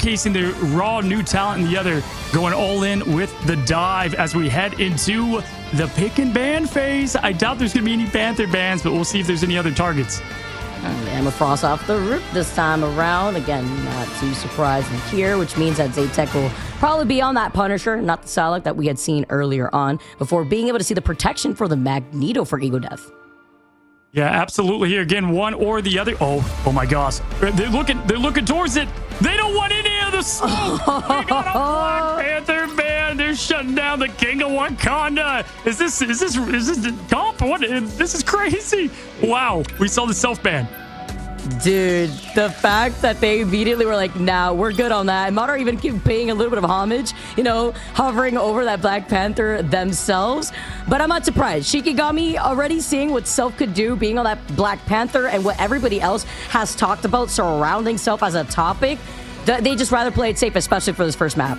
showcasing their raw new talent, and the other going all in with the dive as we head into the pick and ban phase. I doubt there's going to be any Panther bans, but we'll see if there's any other targets. Emma Frost off the roof this time around. Again, not too surprising here, which means that Zaytech will probably be on that Punisher, not the Psylocke that we had seen earlier on, before being able to see the protection for the Magneto for Ego Death. Yeah, absolutely. Here again, one or the other. Oh my gosh, they're looking towards it. They don't want any of the smoke. They got a Black Panther ban. They're shutting down the King of Wakanda. Is this comp? What? This is crazy. Wow, we saw the self ban. Dude, the fact that they immediately were like, nah, we're good on that. And Madara even keep paying a little bit of homage, you know, hovering over that Black Panther themselves. But I'm not surprised. Shikigami already seeing what Self could do, being on that Black Panther, and what everybody else has talked about surrounding Self as a topic. They just rather play it safe, especially for this first map.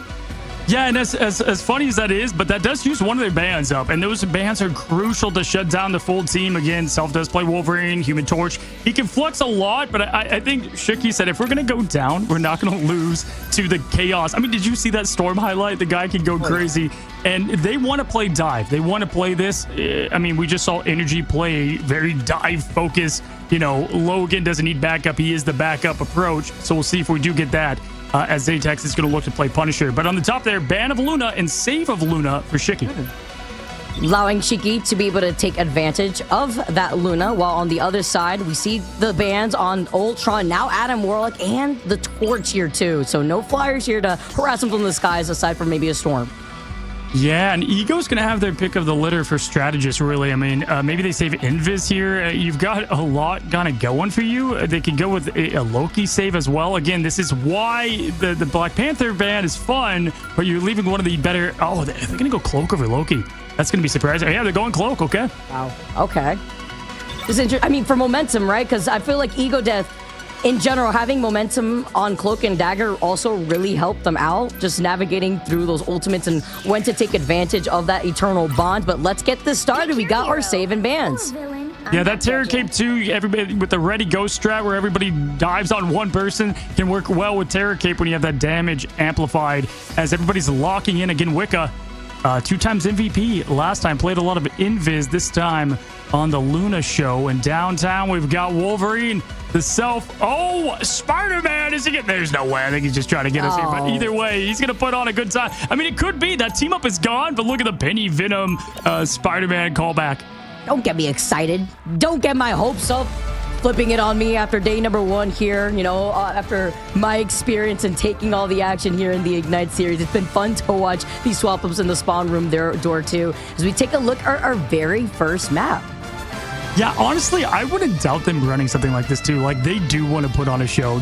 Yeah, and as funny as that is, but that does use one of their bans up, and those bans are crucial to shut down the full team. Again, Self does play Wolverine, Human Torch. He can flex a lot, but I think Shiki said if we're going to go down, we're not going to lose to the Chaos. I mean, did you see that Storm highlight? The guy can go crazy, and they want to play dive. They want to play this. I mean, we just saw Energy play very dive focused. You know, Logan doesn't need backup. He is the backup approach, so we'll see if we do get that. As Zaytex is going to look to play Punisher. But on the top there, ban of Luna and save of Luna for Shiki. Allowing Shiki to be able to take advantage of that Luna, while on the other side, we see the bans on Ultron, now Adam Warlock, and the Torch here too. So no flyers here to harass him from the skies, aside from maybe a Storm. Yeah, and Ego's going to have their pick of the litter for strategists, really. I mean, maybe they save Invis here. You've got a lot kind of going for you. They could go with a Loki save as well. Again, this is why the Black Panther ban is fun, but you're leaving one of the better... Oh, they're going to go Cloak over Loki. That's going to be surprising. Yeah, they're going Cloak, okay. Wow, okay. This is I mean, for momentum, right? Because I feel like Ego Death, in general, having momentum on Cloak and Dagger also really helped them out, just navigating through those ultimates and when to take advantage of that eternal bond. But let's get this started. We got our save and bans. Yeah, that Terror Cape too, everybody with the ready ghost strat where everybody dives on one person can work well with Terror Cape when you have that damage amplified as everybody's locking in. Again, Wicca, 2 times MVP last time, played a lot of Invis this time on the Luna show. And downtown, we've got Wolverine, the Self. Oh, Spider-Man, is he getting... There's no way. I think he's just trying to get us here. But either way, he's going to put on a good time. I mean, it could be. That team up is gone, but look at the Penny Venom Spider-Man callback. Don't get me excited. Don't get my hopes up. Flipping it on me after day number 1 here, you know, after my experience and taking all the action here in the Ignite series. It's been fun to watch these swap-ups in the spawn room door 2 as we take a look at our very first map. Yeah, honestly, I wouldn't doubt them running something like this too. Like, they do want to put on a show.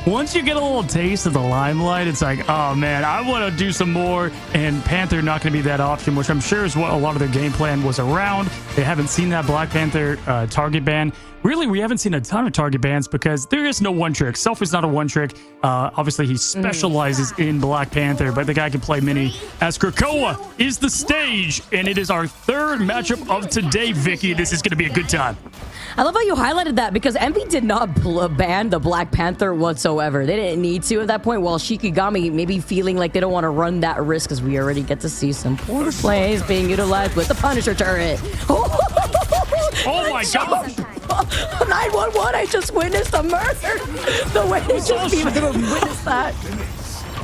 Once you get a little taste of the limelight, it's like, oh man, I want to do some more. And Panther not going to be that option, which I'm sure is what a lot of their game plan was around. They haven't seen that Black Panther target ban. Really, we haven't seen a ton of target bans because there is no one trick. Self is not a one trick. Obviously, he specializes in Black Panther, but the guy can play many. As Krakoa is the stage, and it is our 3rd matchup of today, Vicky. This is going to be a good time. I love how you highlighted that because Envy did not ban the Black Panther whatsoever. They didn't need to at that point, while Shikigami maybe feeling like they don't want to run that risk, as we already get to see some poor plays being utilized with the Punisher turret. Oh my gosh! 911, I just witnessed a murder. The way they just even witnessed that.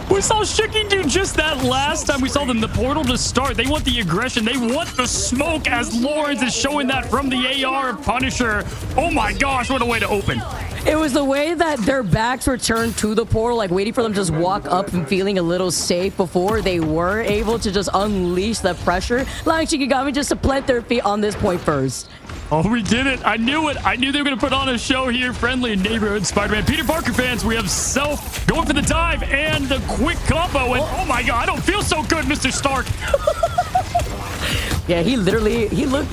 We saw Shiki do just that last time we saw them. The portal to start. They want the aggression. They want the smoke, as Lawrence is showing that from the AR of Punisher. Oh my gosh, what a way to open. It was the way that their backs were turned to the portal, like waiting for them to just walk up and feeling a little safe before they were able to just unleash the pressure, allowing Shikigami just to plant their feet on this point first. Oh, we did it. I knew it. I knew they were going to put on a show here. Friendly neighborhood Spider-Man. Peter Parker fans, we have Self going for the dive and the quick combo. And oh my God, I don't feel so good, Mr. Stark. Yeah, he looked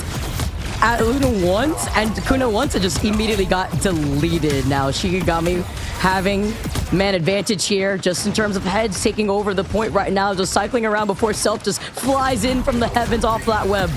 at Luna once and Kuna once and just immediately got deleted. Now Shikigami having man advantage here just in terms of heads, taking over the point right now, just cycling around before Self just flies in from the heavens off that web.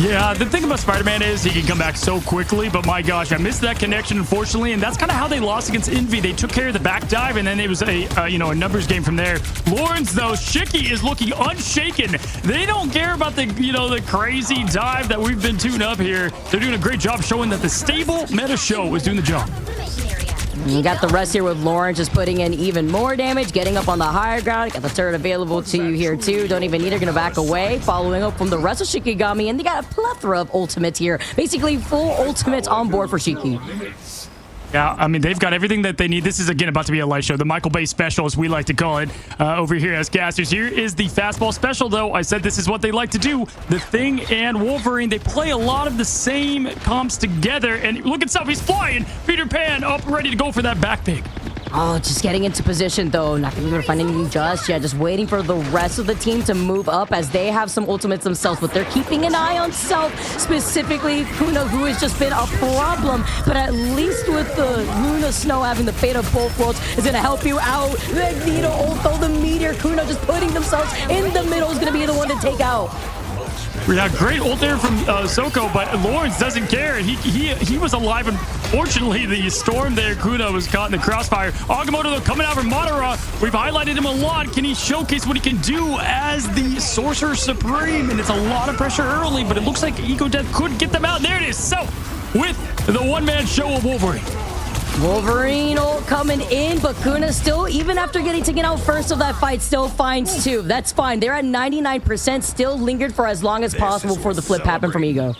Yeah, the thing about Spider-Man is he can come back so quickly, but my gosh, I missed that connection, unfortunately, and that's kind of how they lost against Envy. They took care of the back dive, and then it was a numbers game from there. Lawrence, though, Shiki is looking unshaken. They don't care about the, the crazy dive that we've been tuned up here. They're doing a great job showing that the stable meta show is doing the job. You got the rest here with Lawrence just putting in even more damage, getting up on the higher ground. Got the turret available to you here too. Don't even need it. Gonna back away. Following up from the rest of Shikigami, and they got a plethora of ultimates here. Basically, full ultimates on board for Shiki. Yeah, I mean, they've got everything that they need. This is, again, about to be a light show. The Michael Bay special, as we like to call it, over here as casters. Here is the fastball special, though. I said this is what they like to do. The Thing and Wolverine, they play a lot of the same comps together. And look at Self, he's flying. Peter Pan up, ready to go for that back pick. Oh, just getting into position, though. Not going to be able to find anything just yet. Just waiting for the rest of the team to move up as they have some ultimates themselves. But they're keeping an eye on Self, specifically Kuna, who has just been a problem. But at least with the Luna Snow having the fate of both worlds is going to help you out. Magneto, although the Meteor, Kuna just putting themselves in the middle is going to be the one to take out. Yeah, great ult there from Soko, but Lawrence doesn't care. He was alive. Unfortunately, the storm there, Kuna was caught in the crossfire. Agamotto, though, coming out from Madara. We've highlighted him a lot. Can he showcase what he can do as the Sorcerer Supreme? And it's a lot of pressure early, but it looks like Ego Death could get them out. There it is. So, with the one-man show of Wolverine. Wolverine ult coming in, but Kuna still, even after getting taken out first of that fight, still finds two. That's fine. They're at 99%, still lingered for as long as possible before the flip happened from Ego.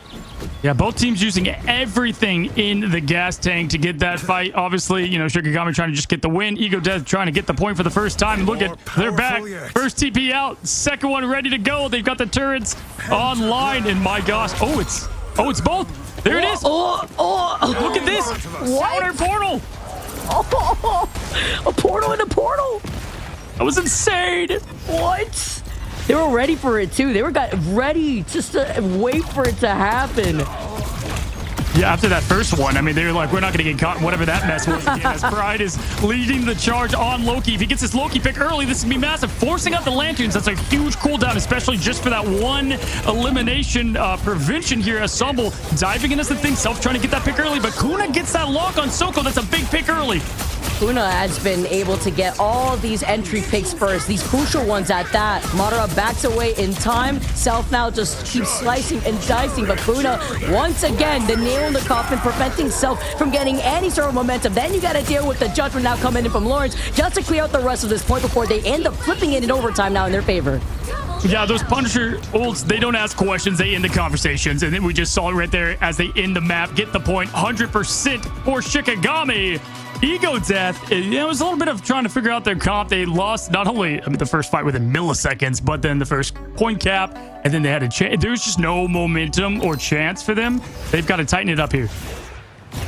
Yeah, both teams using everything in the gas tank to get that fight. Obviously, Shikigami trying to just get the win. Ego Death trying to get the point for the first time. Look at, they're back. First TP out, second one ready to go. They've got the turrets online, and my gosh. Oh, it's both. There it is. Look at this. Water portal. A portal in a portal. That was insane. What? They were ready for it, too. They were ready just to wait for it to happen. Yeah, after that first one, I mean, they were like, we're not going to get caught in whatever that mess was again, as Pride is leading the charge on Loki. If he gets this Loki pick early, this would be massive. Forcing out the Lanterns, that's a huge cooldown, especially just for that one elimination prevention here as Sumble diving in as the Thing, Self trying to get that pick early, but Kuna gets that lock on Soko. That's a big pick early. Kuna has been able to get all these entry picks first, these crucial ones at that. Madara backs away in time. Self now just keeps slicing and dicing, but Kuna, once again, the nail in the coffin, preventing Self from getting any sort of momentum. Then you got to deal with the judgment now coming in from Lawrence just to clear out the rest of this point before they end up flipping it in overtime now in their favor. Yeah, those Punisher ults, they don't ask questions, they end the conversations. And then we just saw it right there as they end the map, get the point, 100% for Shikigami. Ego Death, it was a little bit of trying to figure out their comp. They lost not only the first fight within milliseconds, but then the first point cap, and then they had a chance. There was just no momentum or chance for them. They've got to tighten it up here.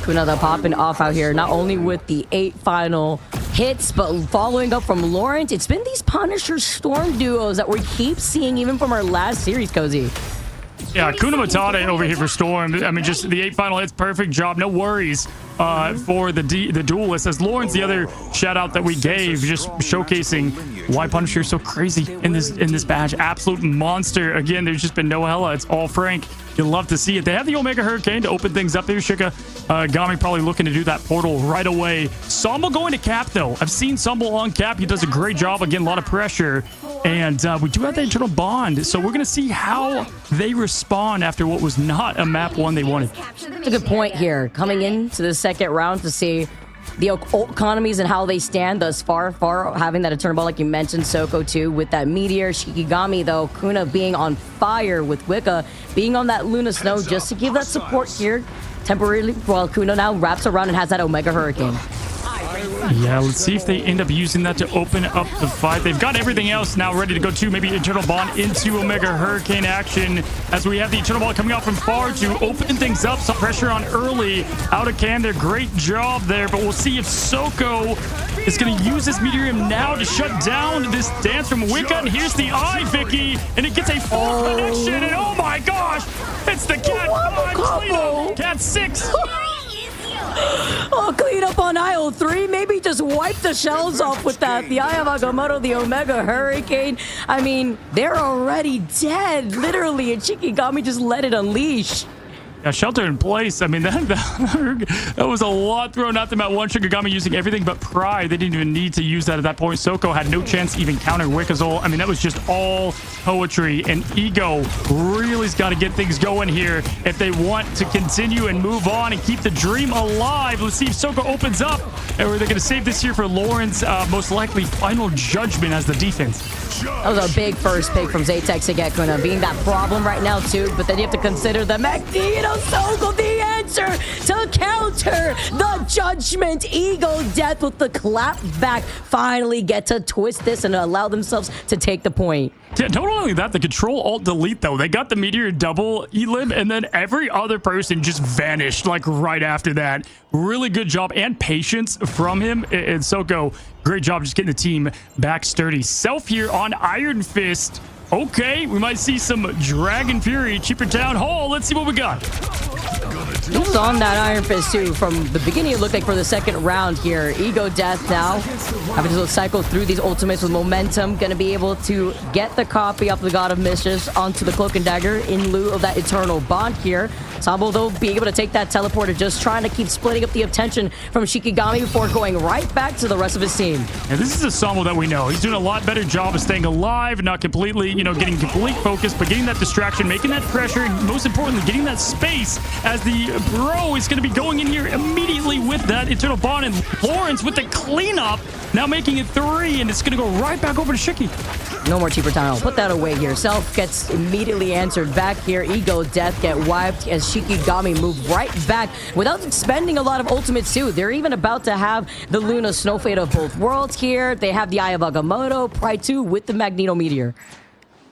Kuna popping off out here, not only with the 8 final hits, but following up from Lawrence. It's been these Punisher Storm duos that we keep seeing even from our last series, Cozy. Yeah, Kuna Matata over here for Storm. I mean, just the 8 final hits, perfect job. No worries for the duelist. As Lawrence, the other shout out that we gave, just showcasing why Punisher is so crazy in this badge. Absolute monster. Again, there's just been no hella. It's all Frank. You'll love to see it. They have the Omega Hurricane to open things up here. Shikigami probably looking to do that portal right away. Sumble going to cap, though. I've seen Sumble on cap. He does a great job. Again, a lot of pressure. And we do have that internal bond. So we're going to see how they respond after what was not a map one they wanted. That's a good point here. Coming into the second round to see the ult economies and how they stand thus far, having that eternal ball like you mentioned, Soko too, with that Meteor. Shikigami, though, Kuna being on fire with Wicca, being on that Luna Snow just to give that support here temporarily, while Kuna now wraps around and has that Omega Hurricane. Yeah, let's see if they end up using that to open up the fight. They've got everything else now ready to go too. Maybe Eternal Bond into Omega Hurricane action as we have the Eternal Bond coming out from far to open things up. Some pressure on early. Out of can there. Great job there. But we'll see if Soko is going to use this Meteorium now to shut down this dance from Wicca. And here's the eye, Vicky. And it gets a full connection. And oh my gosh, it's the Cat 5 Cat 6. Oh, clean up on aisle 3. Maybe just wipe the shells off with that. The Eye of Agamotto, the Omega Hurricane. I mean, they're already dead, literally, and Shikigami just let it unleash. Yeah, shelter in place. I mean, that was a lot thrown at them at one. Shikigami using everything but pride. They didn't even need to use that at that point. Soko had no chance to even counter Wikazol. I mean, that was just all poetry. And Ego really's got to get things going here if they want to continue and move on and keep the dream alive. Let's see if Soko opens up. Or are they going to save this here for Lauren's most likely final judgment as the defense? That was a big first pick from Zatex to get Kuna, being that problem right now too. But then you have to consider the Magneto Soko, the answer to counter the judgment. Ego Death with the clap back finally get to twist this and allow themselves to take the point. Yeah, not only that, the Control Alt Delete though. They got the Meteor double elim, and then every other person just vanished like right after that. Really good job and patience from him. And Soko, great job just getting the team back sturdy. Self here on Iron Fist. Okay, we might see some Dragon Fury, Cheaper Town Hall. Let's see what we got. He was on that Iron Fist too. From the beginning, it looked like for the second round here. Ego Death now having to cycle through these ultimates with momentum. Going to be able to get the copy of the God of Mischief onto the Cloak and Dagger in lieu of that Eternal Bond here. Sambo, though, being able to take that teleporter, just trying to keep splitting up the attention from Shikigami before going right back to the rest of his team. And this is a Sambo that we know. He's doing a lot better job of staying alive, not completely, getting complete focus, but getting that distraction, making that pressure, and most importantly, getting that space as the bro is going to be going in here immediately with that Eternal Bond, and Lawrence with the cleanup, now making it 3, and it's going to go right back over to Shiki. No more Cheaper Town. I'll put that away here. Self gets immediately answered back here. Ego Death get wiped as Shikigami move right back without spending a lot of ultimates too. They're even about to have the Luna Snow Fade of both worlds here. They have the Eye of Agamotto, Pride 2 with the Magneto Meteor.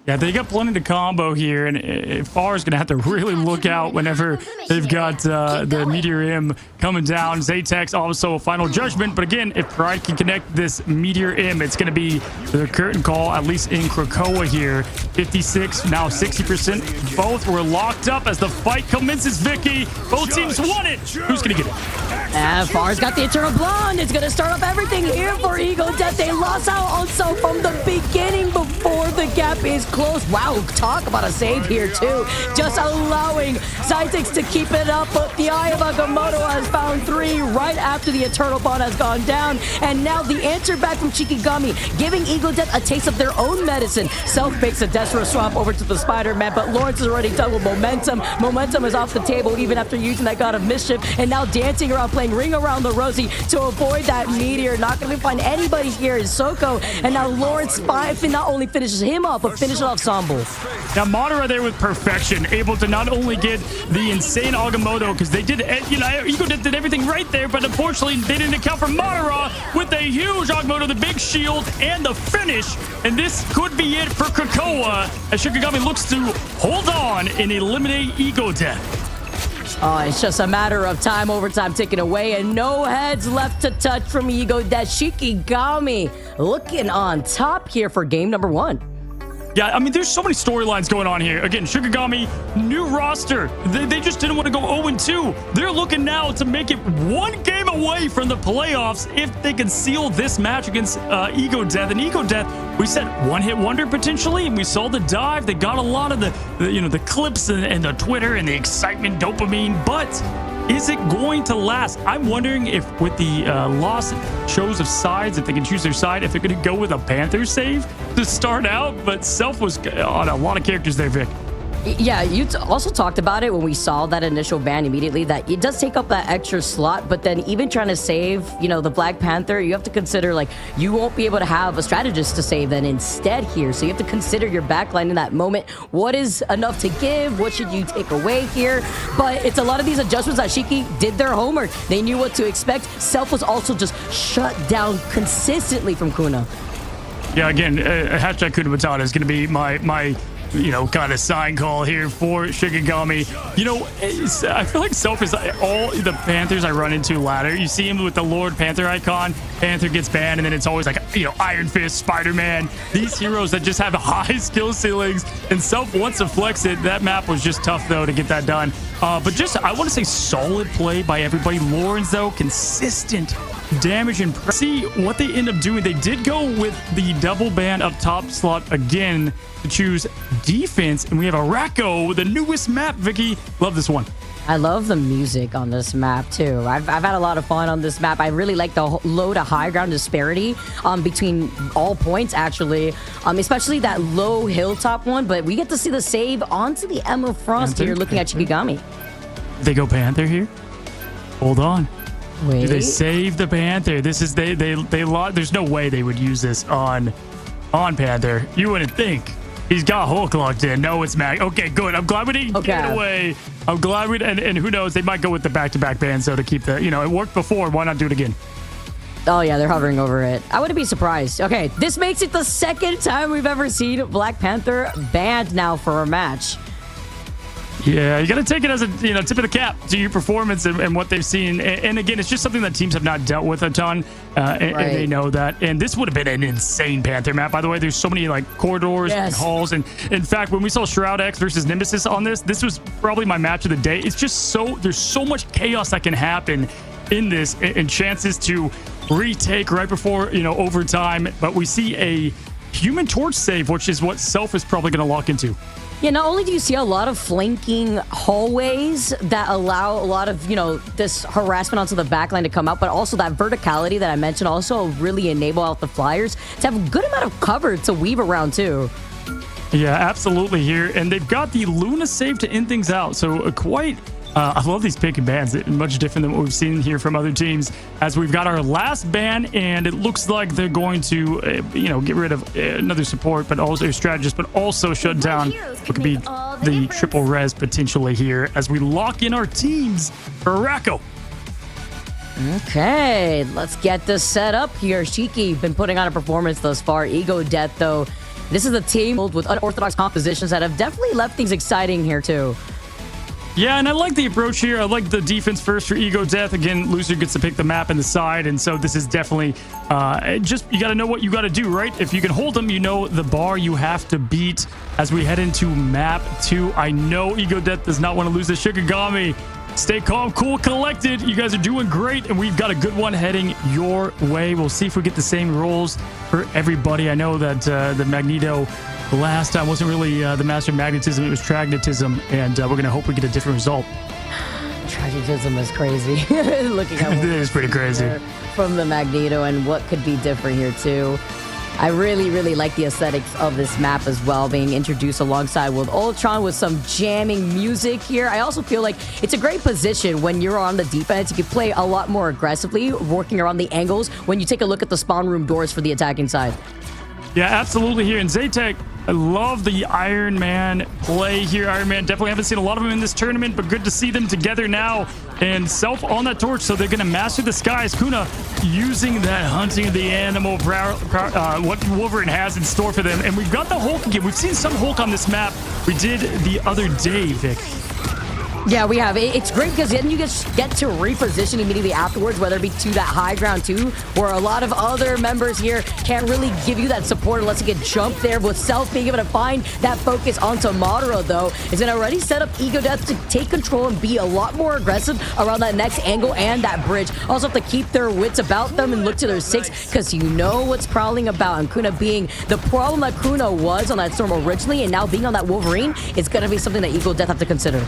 Yeah, they got plenty to combo here, and Far is going to have to really look out whenever they've got the Meteor M coming down. Zatex also a final judgment, but again, if Pride can connect this Meteor M, it's going to be the curtain call, at least in Krakoa here. 56, now 60%. Both were locked up as the fight commences, Vicky. Both teams won it. Who's going to get it? And Far's got the Eternal Blonde. It's going to start off everything here for Ego Death. They lost out also from the beginning before the gap is close. Wow, talk about a save here too. Just allowing Zatex to keep it up, but the Eye of Agamotto has found 3 right after the Eternal Bond has gone down. And now the answer back from Shikigami, giving Ego Death a taste of their own medicine. Self makes a Destro swap over to the Spider-Man, but Lawrence is already done with momentum. Momentum is off the table even after using that God of Mischief, and now dancing around, playing Ring Around the Rosie to avoid that Meteor. Not going to find anybody here is Soko, and now Lawrence not only finishes him off, but finishes off Sambo. Now Madara there with perfection, able to not only get the insane Agamotto, because they did, Ego did everything right there, but unfortunately they didn't account for Madara with a huge Agamotto, the big shield, and the finish. And this could be it for Krakoa as Shikigami looks to hold on and eliminate Ego Death. Oh, it's just a matter of time, overtime ticking away, and no heads left to touch from Ego Death. Shikigami looking on top here for game number 1. Yeah, I mean, there's so many storylines going on here. Again, Shikigami, new roster. They just didn't want to go 0-2. They're looking now to make it 1 game away from the playoffs if they can seal this match against Ego Death. And Ego Death, we said one-hit wonder potentially, and we saw the dive. They got a lot of the clips and the Twitter and the excitement, dopamine, but is it going to last? I'm wondering if with the lost shows of sides, if they can choose their side, if they're going to go with a Panther save to start out. But Self was on a lot of characters there, Vic. Yeah, you also talked about it when we saw that initial ban immediately, that it does take up that extra slot, but then even trying to save, the Black Panther, you have to consider, you won't be able to have a strategist to save then instead here. So you have to consider your backline in that moment. What is enough to give? What should you take away here? But it's a lot of these adjustments that Shiki did their homework. They knew what to expect. Self was also just shut down consistently from Kuna. Yeah, again, hashtag Kuna Matata is going to be my kind of sign call here for Shikigami. I feel like Self is all the Panthers I run into ladder. You see him with the Lord Panther icon. Panther gets banned, and then it's always like, Iron Fist, Spider-Man. These heroes that just have high skill ceilings, and Self wants to flex it. That map was just tough, though, to get that done. But I want to say solid play by everybody. Lawrence, though, consistent damage and see what they end up doing. They did go with the double ban up top slot again to choose defense, and we have Araco, the newest map. Vicky, love this one. I love the music on this map too. I've had a lot of fun on this map. I really like the low to high ground disparity between all points, actually, especially that low hilltop one. But we get to see the save onto the Emma Frost here, looking at Shikigami. They go Panther here. Hold on. Wait. Do they save the Panther? This is they there's no way they would use this on Panther. You wouldn't think. He's got Hulk locked in. No, it's Mag. Okay, good. I'm glad we didn't get it away. I'm glad we and who knows, they might go with the back-to-back bans though to keep the it worked before. Why not do it again? Oh yeah, they're hovering over it. I wouldn't be surprised. Okay, this makes it the second time we've ever seen Black Panther banned now for a match. Yeah, you got to take it as a tip of the cap to your performance and what they've seen. And again, it's just something that teams have not dealt with a ton, and they know that. And this would have been an insane Panther map. By the way, there's so many corridors and halls. And in fact, when we saw Shroud X versus Nemesis on this was probably my match of the day. It's just there's so much chaos that can happen in this, and chances to retake right before overtime. But we see a Human Torch save, which is what Self is probably going to lock into. Yeah, not only do you see a lot of flanking hallways that allow a lot of, this harassment onto the backline to come out, but also that verticality that I mentioned also really enable out the Flyers to have a good amount of cover to weave around too. Yeah, absolutely here. And they've got the Luna save to end things out. So quite... I love these pick and bans. It's much different than what we've seen here from other teams, as we've got our last ban, and it looks like they're going to, get rid of another support, but also strategist, but also shut down what could be the triple res potentially here as we lock in our teams for Araco. Okay, let's get this set up here. Shiki been putting on a performance thus far. Ego Death, though. This is a team with unorthodox compositions that have definitely left things exciting here, too. Yeah, and I like the approach here. I like the defense first for Ego Death. Again, loser gets to pick the map and the side, and so this is definitely you got to know what you got to do, right? If you can hold them, the bar you have to beat as we head into map 2. I know Ego Death does not want to lose to Shikigami. Stay calm, cool, collected. You guys are doing great, and we've got a good one heading your way. We'll see if we get the same rolls for everybody. I know that the Magneto last time wasn't really the Master of Magnetism, it was Tragnetism, and we're going to hope we get a different result. Tragnetism is crazy. Looking at it is pretty crazy. From the Magneto and what could be different here too. I really, really like the aesthetics of this map as well, being introduced alongside with Ultron with some jamming music here. I also feel like it's a great position when you're on the defense. You can play a lot more aggressively, working around the angles when you take a look at the spawn room doors for the attacking side. Yeah, absolutely here. And Zaytek, I love the Iron Man play here. Iron Man, definitely haven't seen a lot of them in this tournament, but good to see them together now. And Self on that torch, so they're going to master the skies. Kuna using that hunting of the animal, what Wolverine has in store for them. And we've got the Hulk again. We've seen some Hulk on this map. We did the other day, Vic. Yeah, we have. It's great because then you just get to reposition immediately afterwards, whether it be to that high ground too, where a lot of other members here can't really give you that support unless you get jumped there. With Self being able to find that focus onto Madara, though, is going to already set up Ego Death to take control and be a lot more aggressive around that next angle and that bridge. Also have to keep their wits about them and look to their 6, because you know what's prowling about. And Kuna being the problem that Kuna was on that Storm originally, and now being on that Wolverine, it's going to be something that Ego Death have to consider.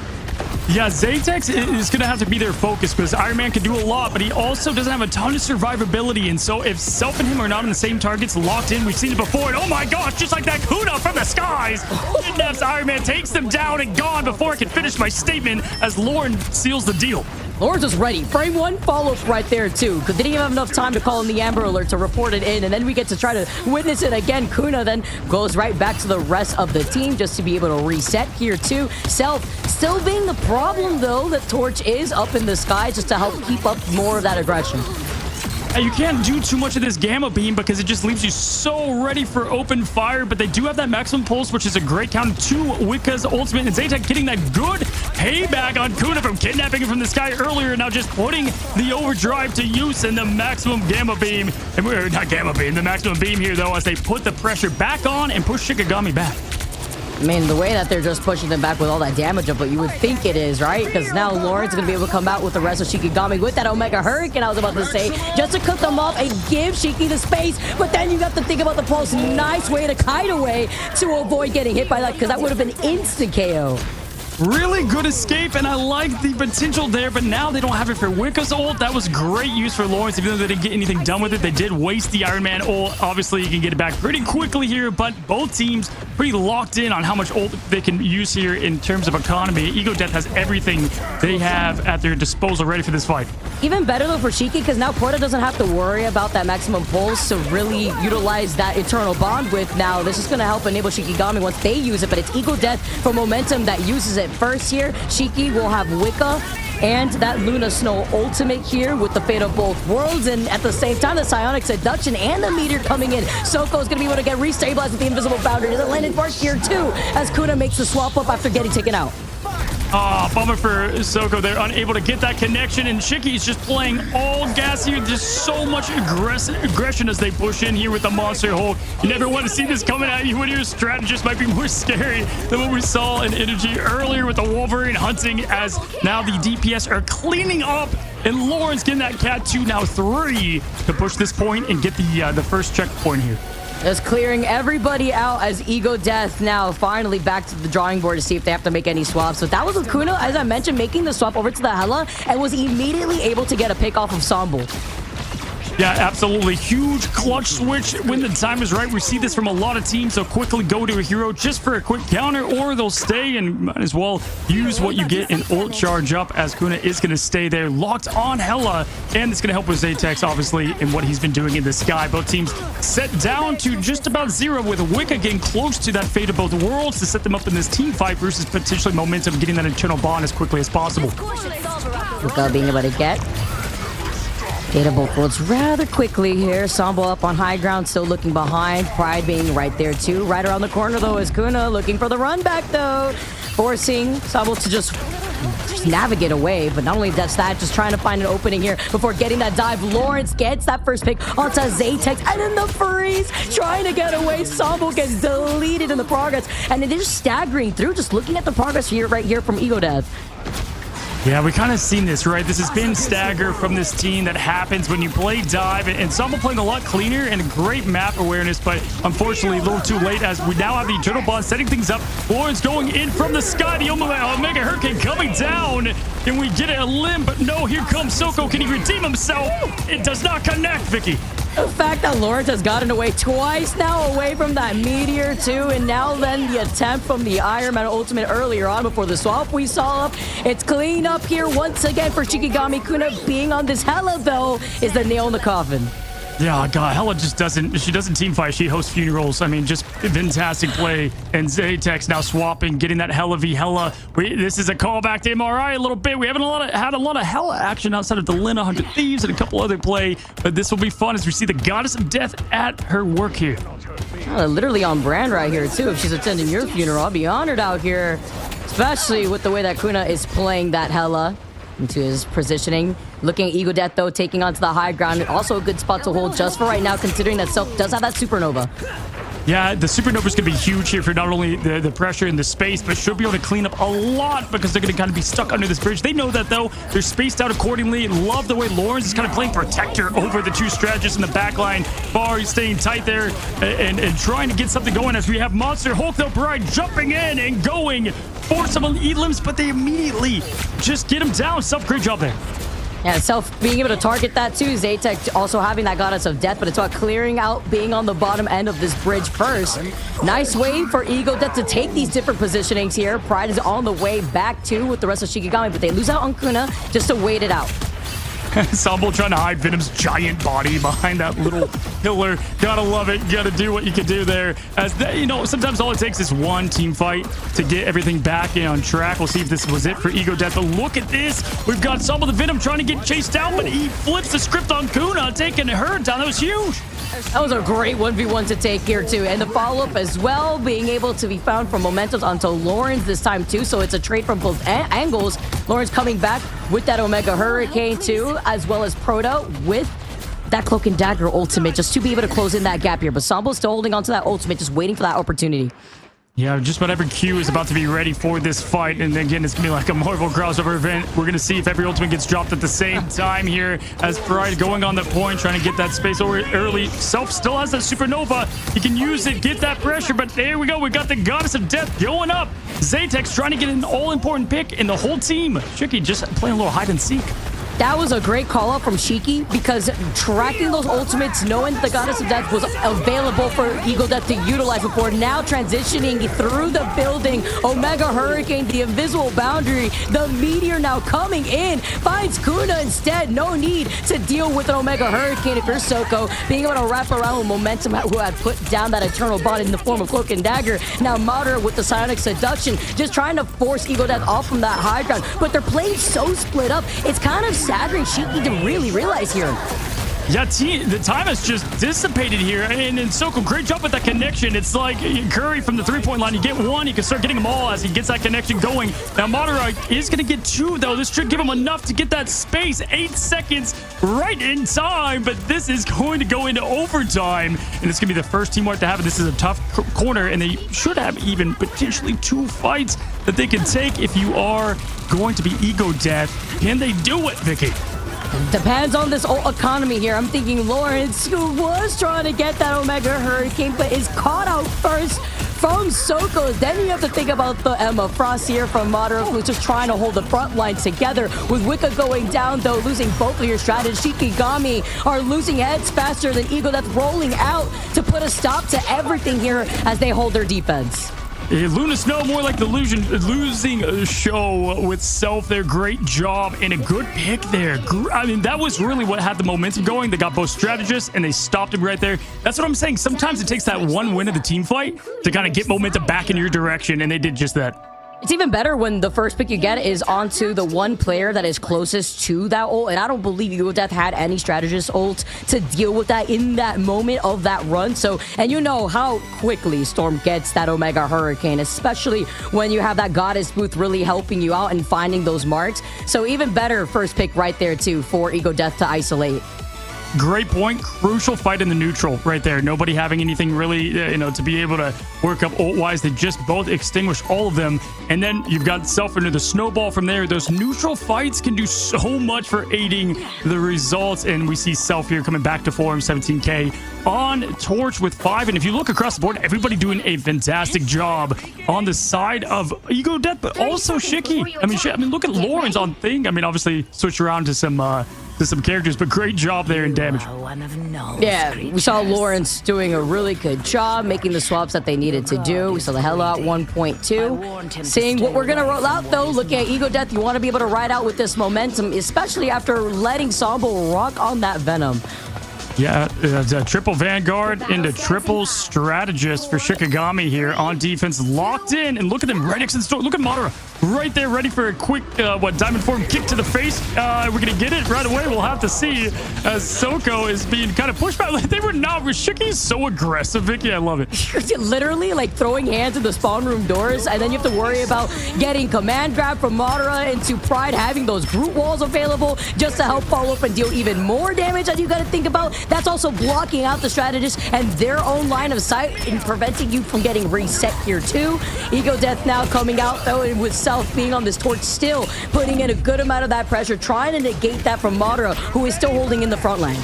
Yeah, Zaytex is going to have to be their focus because Iron Man can do a lot, but he also doesn't have a ton of survivability. And so if Self and him are not on the same targets locked in, we've seen it before. And oh my gosh, just like that Kuna from the skies, kidnaps Iron Man, takes them down and gone before I can finish my statement as Lauren seals the deal. Lawrence is ready. Frame 1 follows right there too, because they didn't even have enough time to call in the Amber Alert to report it in, and then we get to try to witness it again. Kuna then goes right back to the rest of the team just to be able to reset here too. Self still being the problem though. The torch is up in the sky just to help keep up more of that aggression. You can't do too much of this Gamma Beam because it just leaves you so ready for open fire, but they do have that maximum pulse, which is a great counter to Wicca's ultimate, and Zaytech getting that good payback on Kuna from kidnapping him from the sky earlier, now just putting the overdrive to use and the maximum Gamma Beam, and we're not Gamma Beam, the maximum beam here though, as they put the pressure back on and push Shikigami back. I mean, the way that they're just pushing them back with all that damage up, but you would think it is, right? Because now Lawrence is going to be able to come out with the rest of Shikigami with that Omega Hurricane, I was about to say, just to cut them off and give Shiki the space. But then you have to think about the pulse. Nice way to kite away to avoid getting hit by that, because that would have been instant KO. Really good escape, and I like the potential there, but now they don't have it for Wicca's ult. That was great use for Lawrence. Even though they didn't get anything done with it, they did waste the Iron Man ult. Obviously, you can get it back pretty quickly here, but both teams pretty locked in on how much ult they can use here in terms of economy. Ego Death has everything they have at their disposal ready for this fight. Even better, though, for Shiki, because now Porta doesn't have to worry about that maximum pulse to really utilize that Eternal Bond with. Now, this is going to help enable Shikigami once they use it, but it's Ego Death for momentum that uses it first here. Shiki will have Wicca and that Luna Snow ultimate here with the fate of both worlds, and at the same time the Psionic Seduction and the Meteor coming in. Soko is going to be able to get restabilized with the Invisible Boundary. Does it land in Bark here too, as Kuna makes the swap up after getting taken out. Bummer for Soko. They're unable to get that connection, and Shiki's just playing all gas here. Just so much aggression as they push in here with the Monster Hulk. You never want to see this coming at you when your strategist might be more scary than what we saw in Energy earlier with the Wolverine hunting, as now the DPS are cleaning up, and Lawrence getting that Cat 2, now 3, to push this point and get the first checkpoint here. Just clearing everybody out as Ego Death now finally back to the drawing board to see if they have to make any swaps. So that was with Kuna, as I mentioned, making the swap over to the Hela, and was immediately able to get a pick off of Sambo. Yeah, absolutely. Huge clutch switch when the time is right. We see this from a lot of teams. They'll quickly go to a hero just for a quick counter, or they'll stay and might as well use what you get in ult charge up, as Kuna is going to stay there locked on Hela, and it's going to help with Zatex, obviously, in what he's been doing in the sky. Both teams set down to just about 0, with Wicca getting close to that fate of both worlds to set them up in this team fight versus potentially momentum, getting that Eternal Bond as quickly as possible. Wicca being able to get Datable folds rather quickly here. Sambo up on high ground, still looking behind. Pride being right there too. Right around the corner though is Kuna, looking for the run back though. Forcing Sambo to just navigate away, but not only that's that, just trying to find an opening here before getting that dive. Lawrence gets that first pick onto Zatex, and then the freeze, trying to get away. Sambo gets deleted in the progress, and they're just staggering through, just looking at the progress here, right here from Ego Death. Yeah, we kind of seen this, right? This has been stagger from this team that happens when you play dive, and Sambo playing a lot cleaner and a great map awareness, but unfortunately a little too late, as we now have the Eternal Bond setting things up. Lawrence going in from the sky, the Omega Hurricane coming down, and we get a limb, but no, here comes Soko. Can he redeem himself? It does not connect, Vicky. The fact that Lawrence has gotten away twice now away from that Meteor too, and now then the attempt from the Iron Man ultimate earlier on before the swap we saw up. It's clean up here once again for Shikigami. Kuna being on this Hela though is the nail in the coffin. Yeah, God, Hela just doesn't team fight. She hosts funerals. I mean, just fantastic play. And Zatex now swapping, getting that Hela v Hela. This is a callback to MRI a little bit. We haven't had a lot of Hela action outside of the Lina 100 Thieves and a couple other play, but this will be fun as we see the Goddess of Death at her work here. Literally on brand right here too. If she's attending your funeral, I'll be honored out here, especially with the way that Kuna is playing that Hela into his positioning. Looking at Ego Death though, taking onto the high ground. Also a good spot to hold just for right now, considering that Self does have that Supernova. Yeah, the Supernova is going to be huge here for not only the pressure and the space, but she'll be able to clean up a lot because they're going to kind of be stuck under this bridge. They know that, though. They're spaced out accordingly. Love the way Lawrence is kind of playing protector over the two strategists in the back line. Bar, he's staying tight there and trying to get something going as we have Monster Hulk, though, Bride jumping in and going for some elite limbs, but they immediately just get him down. Self, great job there. Yeah, Self being able to target that too. Zatex also having that Goddess of Death, but it's about clearing out, being on the bottom end of this bridge first. Nice way for Ego Death to take these different positionings here. Pride is on the way back too with the rest of Shikigami, but they lose out on Kuna just to wait it out. Sambo trying to hide Venom's giant body behind that little pillar. Gotta love it. Gotta do what you can do there. As they, you know, sometimes all it takes is one team fight to get everything back on track. We'll see if this was it for Ego Death. But look at this. We've got Sambo the Venom trying to get chased down, but he flips the script on Kuna, taking her down. That was huge. That was a great 1v1 to take here, too. And the follow-up as well, being able to be found from Momentos onto Lawrence this time, too. So it's a trade from both angles. Lawrence coming back with that Omega Hurricane, too, as well as Proto with that Cloak and Dagger ultimate, just to be able to close in that gap here. But Sambo's still holding on to that ultimate, just waiting for that opportunity. Yeah, just about every Q is about to be ready for this fight. And again, it's going to be like a Marvel crossover event. We're going to see if every ultimate gets dropped at the same time here as Pride going on the point, trying to get that space over early. Self still has that Supernova. He can use it, get that pressure. But there we go. We got the Goddess of Death going up. Zatex trying to get an all-important pick, and the whole team, Shiki, just playing a little hide and seek. That was a great call out from Shiki, because tracking those ultimates, knowing the Goddess of Death was available for Ego Death to utilize before, now transitioning through the building. Omega Hurricane, the invisible boundary, the meteor now coming in, finds Kuna instead. No need to deal with an Omega Hurricane if you're Soko, being able to wrap around with Momentum, who had put down that Eternal Bond in the form of Cloak and Dagger. Now Madara with the Psionic Seduction, just trying to force Ego Death off from that high ground, but they're playing so split up. It's kind of Sadri and Shiki to really realize here. Yeah, the time has just dissipated here. And Soko, great job with that connection. It's like Curry from the three-point line. You get one, you can start getting them all as he gets that connection going. Now, Madara is going to get two, though. This should give him enough to get that space. 8 seconds right in time. But this is going to go into overtime. And it's going to be the first team wipe to have it. This is a tough corner, and they should have even potentially 2 fights that they can take if you are going to be Ego Death. Can they do it, Vicky? Depends on this economy here. I'm thinking Lawrence, who was trying to get that Omega Hurricane, but is caught out first from Soko. Then you have to think about the Emma Frost here from Madara, who's just trying to hold the front line together. With Wicca going down, though, losing both of your strategies. Shikigami are losing heads faster than Ego Death, rolling out to put a stop to everything here as they hold their defense. Luna Snow, more like the losing show with Self there. Great job and a good pick there. I mean, that was really what had the momentum going. They got both strategists and they stopped him right there. That's what I'm saying. Sometimes it takes that one win of the team fight to kind of get momentum back in your direction, and they did just that. It's even better when the first pick you get is onto the one player that is closest to that ult, and I don't believe Ego Death had any strategist ult to deal with that in that moment of that run. So, and you know how quickly Storm gets that Omega Hurricane, especially when you have that Goddess booth really helping you out and finding those marks. So even better first pick right there too for Ego Death to isolate. Great point. Crucial fight in the neutral right there. Nobody having anything really, to be able to work up ult-wise. They just both extinguish all of them. And then you've got Self into the snowball from there. Those neutral fights can do so much for aiding the results. And we see Self here coming back to form, 17K on Torch with 5. And if you look across the board, everybody doing a fantastic job on the side of Ego Death, but also Shiki. I mean, look at Lawrence on thing. I mean, obviously switch around to some characters, but great job there in damage. Yeah, we saw Lawrence doing a really good job making the swaps that they needed to do. We saw the Hell Out 1.2. Seeing what we're going to roll out, though, looking at Ego Death, you want to be able to ride out with this momentum, especially after letting Sambo rock on that Venom. Yeah, triple Vanguard into triple Strategist for Shikigami here on defense. Locked in, and look at them right next to the store. Look at Madara right there, ready for a quick, Diamond Form kick to the face. We're going to get it right away. We'll have to see as Soko is being kind of pushed back. They were not. Shiki's so aggressive, Vicky. I love it. Literally, like, throwing hands in the spawn room doors, and then you have to worry about getting command grab from Madara into Pride, having those brute walls available just to help follow up and deal even more damage that you got to think about. That's also blocking out the strategists and their own line of sight and preventing you from getting reset here too. Ego Death now coming out, though, and with Self being on this torch, still putting in a good amount of that pressure, trying to negate that from Madara, who is still holding in the front line.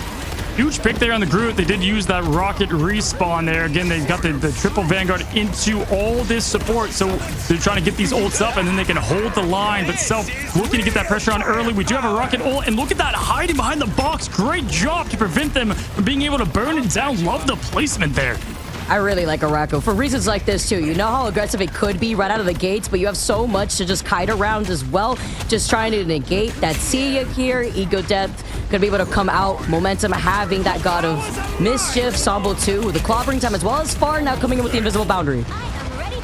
Huge pick there on the Groot. They did use that rocket respawn there. Again, they've got the triple Vanguard into all this support. So they're trying to get these ults up, and then they can hold the line. But Self looking to get that pressure on early. We do have a rocket ult, and look at that hiding behind the box. Great job to prevent them from being able to burn it down. Love the placement there. I really like Arako for reasons like this too. You know how aggressive it could be right out of the gates, but you have so much to just kite around as well. Just trying to negate that Sia here. Ego Death Could be able to come out. Momentum having that God of Mischief. Sambo 2. The clobbering time as well as far now coming in with the invisible boundary.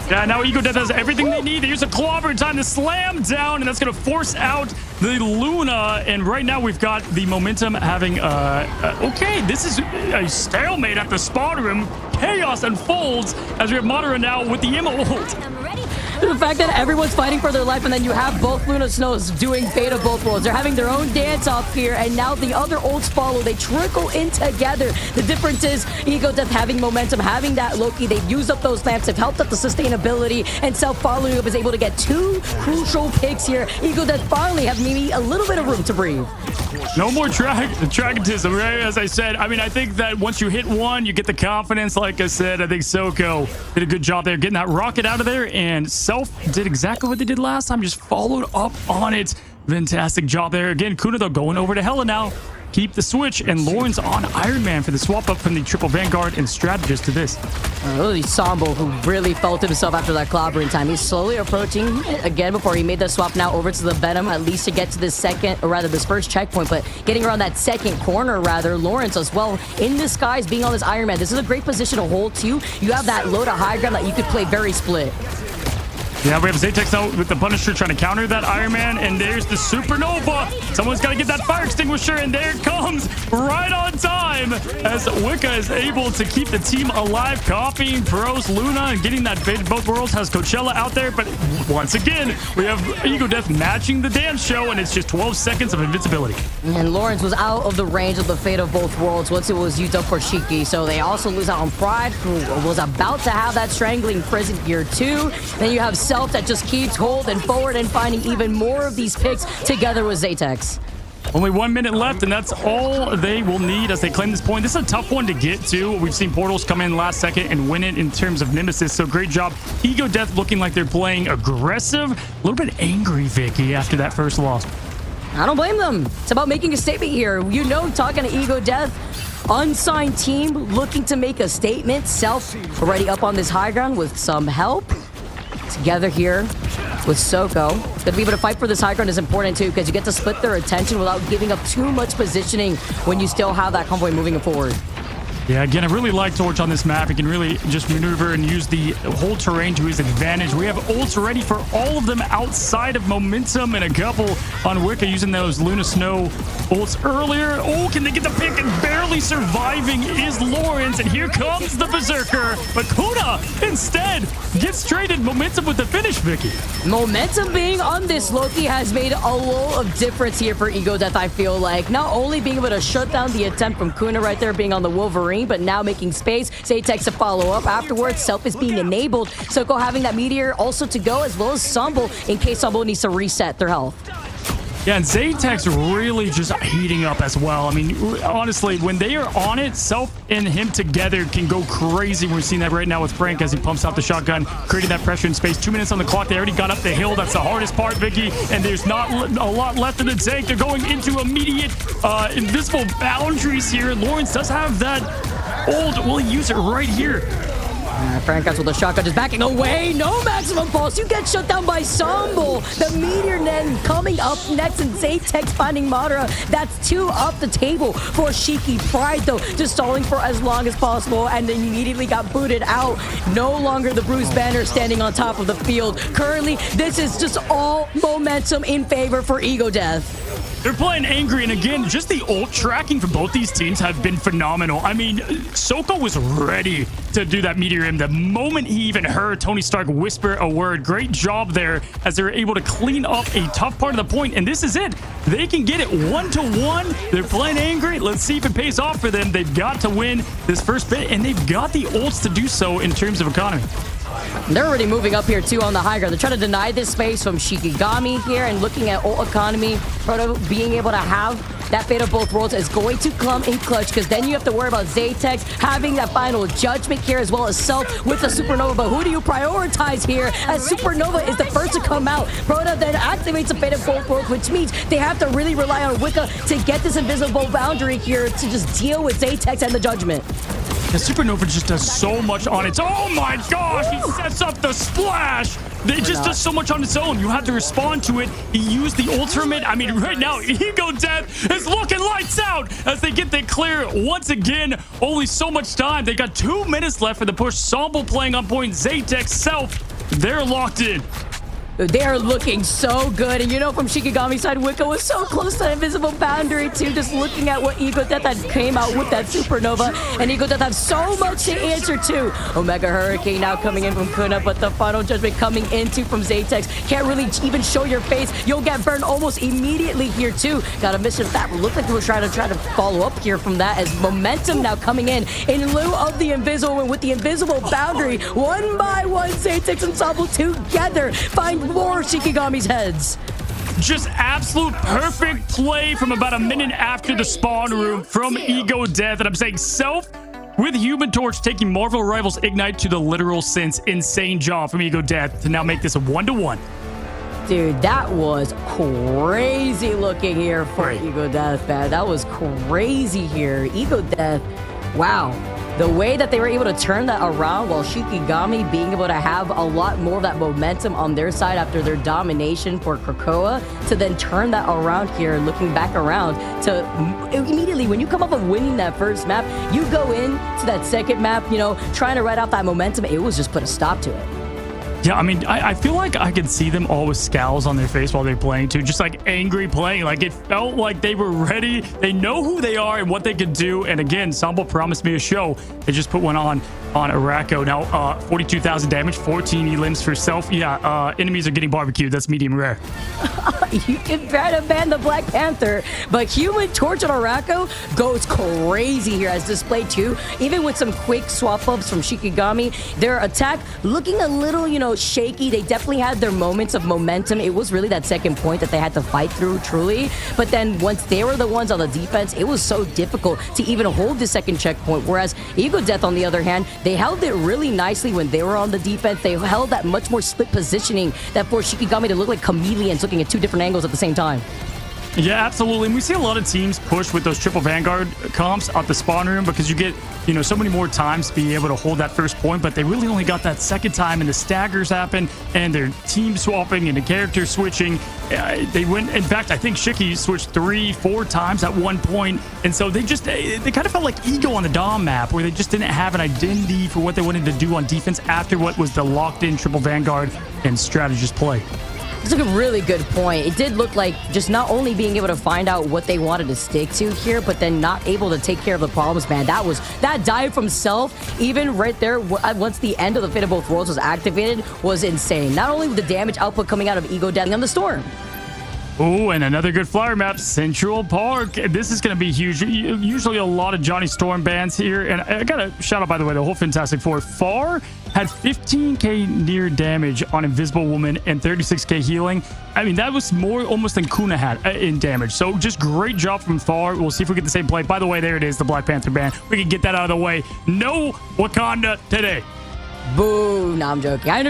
Yeah, now Ego Death has everything they need. They use a clobber time to slam down, and that's going to force out the Luna. And right now we've got the momentum having, okay, this is a stalemate at the spawn room. Chaos unfolds as we have Madara now with the Immo ult. The fact that everyone's fighting for their life, and then you have both Luna Snows doing beta both worlds. They're having their own dance off here, and now the other ults follow. They trickle in together. The difference is Ego Death having momentum, having that Loki. They've used up those lamps. They've helped up the sustainability, and self-following up is able to get 2 crucial picks here. Ego Death finally have maybe a little bit of room to breathe. No more Tragonism, right? As I said, I mean, I think that once you hit one, you get the confidence. Like I said, I think Soko did a good job there getting that rocket out of there, and Self did exactly what they did last time, just followed up on it. Fantastic job there. Again, Kuna, though, going over to Hella now. Keep the switch, and Lawrence on Iron Man for the swap up from the triple Vanguard and strategist to this. Really Sambo, who really felt himself after that clobbering time. He's slowly approaching again before he made the swap now over to the Venom, at least to get to this second, or rather this first checkpoint, but getting around that second corner, rather. Lawrence as well in disguise being on this Iron Man. This is a great position to hold too. You have that low to high ground that you could play very split. Yeah, we have Zatex now with the Punisher trying to counter that Iron Man, and there's the Supernova. Someone's got to get that fire extinguisher, and there it comes right on time as Wicca is able to keep the team alive, copying Pros, Luna, and getting that bait. Both worlds has Coachella out there, but once again, we have Ego Death matching the dance show, and it's just 12 seconds of invincibility. And Lawrence was out of the range of the fate of both worlds once it was used up for Shiki, so they also lose out on Pride, who was about to have that strangling prison gear too. Then you have Self that just keeps holding forward and finding even more of these picks together with Zatex. Only 1 minute left, and that's all they will need as they claim this point. This is a tough one to get to. We've seen Portals come in last second and win it in terms of Nemesis, so great job. Ego Death looking like they're playing aggressive. A little bit angry, Vicky, after that first loss. I don't blame them. It's about making a statement here. You know, talking to Ego Death, unsigned team looking to make a statement. Self already up on this high ground with some help. Together here with Soko. To be able to fight for this high ground is important too, because you get to split their attention without giving up too much positioning when you still have that convoy moving forward. Yeah, again, I really like Torch on this map. He can really just maneuver and use the whole terrain to his advantage. We have ults ready for all of them outside of momentum, and a couple on Wicca using those Luna Snow ults earlier. Oh, can they get the pick? And barely surviving is Lawrence, and here comes the Berserker. But Kuna instead gets traded momentum with the finish, Vicky. Momentum being on this Loki has made a lot of difference here for Ego Death, I feel like. Not only being able to shut down the attempt from Kuna right there being on the Wolverine, but now making space. Zatex to follow up afterwards. Self is being enabled. Soko having that meteor also to go, as well as Sambo in case Sambo needs to reset their health. Yeah, and Zatex really just heating up as well. I mean, honestly, when they are on it, Self and him together can go crazy. We're seeing that right now with Frank as he pumps out the shotgun, creating that pressure in space. 2 minutes on the clock. They already got up the hill. That's the hardest part, Vicky. And there's not a lot left in the tank. They're going into immediate invisible boundaries here. Lawrence does have that ult. Will he use it right here? Frank gets with the shotgun, just backing away. No maximum pulse. You get shut down by Sambo. The meteor then coming up next, and Zatex finding Madara. That's 2 off the table for Shiki. Pride, though, just stalling for as long as possible, and then immediately got booted out. No longer the Bruce Banner standing on top of the field. Currently, this is just all momentum in favor for Ego Death. They're playing angry, and again, just the ult tracking for both these teams have been phenomenal. I mean, Soko was ready to do that meteor in the moment he even heard Tony Stark whisper a word. Great job there as they're able to clean up a tough part of the point, and this is it. They can get it 1-1. They're playing angry. Let's see if it pays off for them. They've got to win this first bit, and they've got the ults to do so in terms of economy. They're already moving up here too on the high ground. They're trying to deny this space from Shikigami here, and looking at ult economy. Proto being able to have that fate of both worlds is going to come in clutch, because then you have to worry about Zatex having that final judgment here, as well as Self with the Supernova. But who do you prioritize here, as Supernova is the first to come out? Proto then activates the fate of both worlds, which means they have to really rely on Wicca to get this invisible boundary here to just deal with Zatex and the judgment. The Supernova just does so much on its own. Oh my gosh, he sets up the splash. It just does so much on its own. You have to respond to it. He used the ultimate. I mean, right now, Ego Death is looking lights out as they get the clear once again. Only so much time. They got 2 minutes left for the push. Sombo playing on point. Zatex, Self, they're locked in. They are looking so good. And you know, from Shikigami's side, Wicca was so close to that invisible boundary too. Just looking at what Ego Death had came out with that Supernova. And Ego Death has so much to answer to. Omega Hurricane now coming in from Kuna, but the final judgment coming into from Zatex. Can't really even show your face. You'll get burned almost immediately here too. Got a mission that looked like we were trying to follow up here from that, as momentum now coming in lieu of the invisible, and with the invisible boundary, one by one, Zatex and Ensemble together find more Shikigami's heads. Just absolute perfect play from about a minute after the spawn room from Ego Death. And I'm saying Self with Human Torch taking Marvel Rivals Ignite to the literal sense. Insane job from Ego Death to now make this a 1-1. Dude, that was crazy looking here for Ego Death, man. That was crazy here. Ego Death, wow. The way that they were able to turn that around, while Shikigami being able to have a lot more of that momentum on their side after their domination for Krakoa, to then turn that around here, looking back around to immediately, when you come up of winning that first map, you go in to that second map, you know, trying to ride out that momentum. It was just put a stop to it. Yeah, I mean, I feel like I could see them all with scowls on their face while they're playing too, just like angry playing. Like it felt like they were ready. They know who they are and what they could do. And again, Sambo promised me a show. They just put one on Arako. Now, 42,000 damage, 14 elims for Self. Yeah, enemies are getting barbecued. That's medium rare. You can try to ban the Black Panther, but Human Torch on Arako goes crazy here as displayed too. Even with some quick swap ups from Shikigami, their attack looking a little, you know, shaky. They definitely had their moments of momentum. It was really that second point that they had to fight through, truly. But then once they were the ones on the defense, it was so difficult to even hold the second checkpoint. Whereas Ego Death, on the other hand, they held it really nicely when they were on the defense. They held that much more split positioning that forced Shikigami to look like chameleons looking at 2 different angles at the same time. Yeah, absolutely. And we see a lot of teams push with those triple Vanguard comps at the spawn room because you get, you know, so many more times to be able to hold that first point, but they really only got that second time, and the staggers happen and they're team swapping and the character switching. They went, in fact, I think Shiki switched 3-4 times at one point, and so they kind of felt like Ego on the Dom map, where they just didn't have an identity for what they wanted to do on defense after what was the locked in triple Vanguard and strategist play. That's a really good point. It did look like just not only being able to find out what they wanted to stick to here, but then not able to take care of the problems, man. That dive from Self, even right there, once the end of the Fate of Both Worlds was activated, was insane. Not only with the damage output coming out of Ego Death on the Storm. Oh, and another good flyer map, Central Park. This is going to be huge. Usually a lot of Johnny Storm bans here. And I got to shout out, by the way, the whole Fantastic Four. Far had 15k near damage on Invisible Woman and 36k healing. I mean, that was more almost than Kuna had in damage. So just great job from Far. We'll see if we get the same play. By the way, there it is, the Black Panther ban. We can get that out of the way. No Wakanda today. Boo. No, I'm joking. I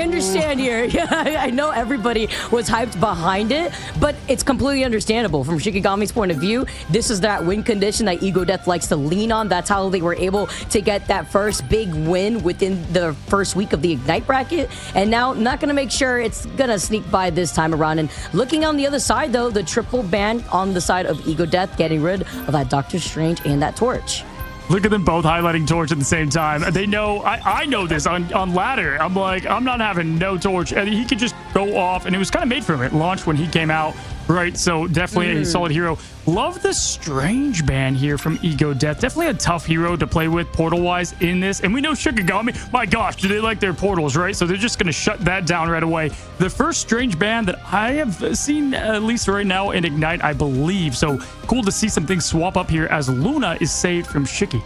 understand here. Yeah, I know everybody was hyped behind it, but it's completely understandable. From Shikigami's point of view, this is that win condition that Ego Death likes to lean on. That's how they were able to get that first big win within the first week of the Ignite bracket. And now, not going to make sure it's going to sneak by this time around. And looking on the other side, though, the triple ban on the side of Ego Death, getting rid of that Doctor Strange and that Torch. Look at them both highlighting Torch at the same time. They know, I know this on ladder. I'm like, I'm not having no Torch. And he could just go off, and it was kind of made for him. It launched when he came out, right? So definitely a solid hero. Love the Strange ban here from Ego Death. Definitely a tough hero to play with portal-wise in this. And we know Shikigami, my gosh, do they like their portals, right? So they're just going to shut that down right away. The first Strange ban that I have seen, at least right now, in Ignite, I believe. So cool to see some things swap up here as Luna is saved from Shiki.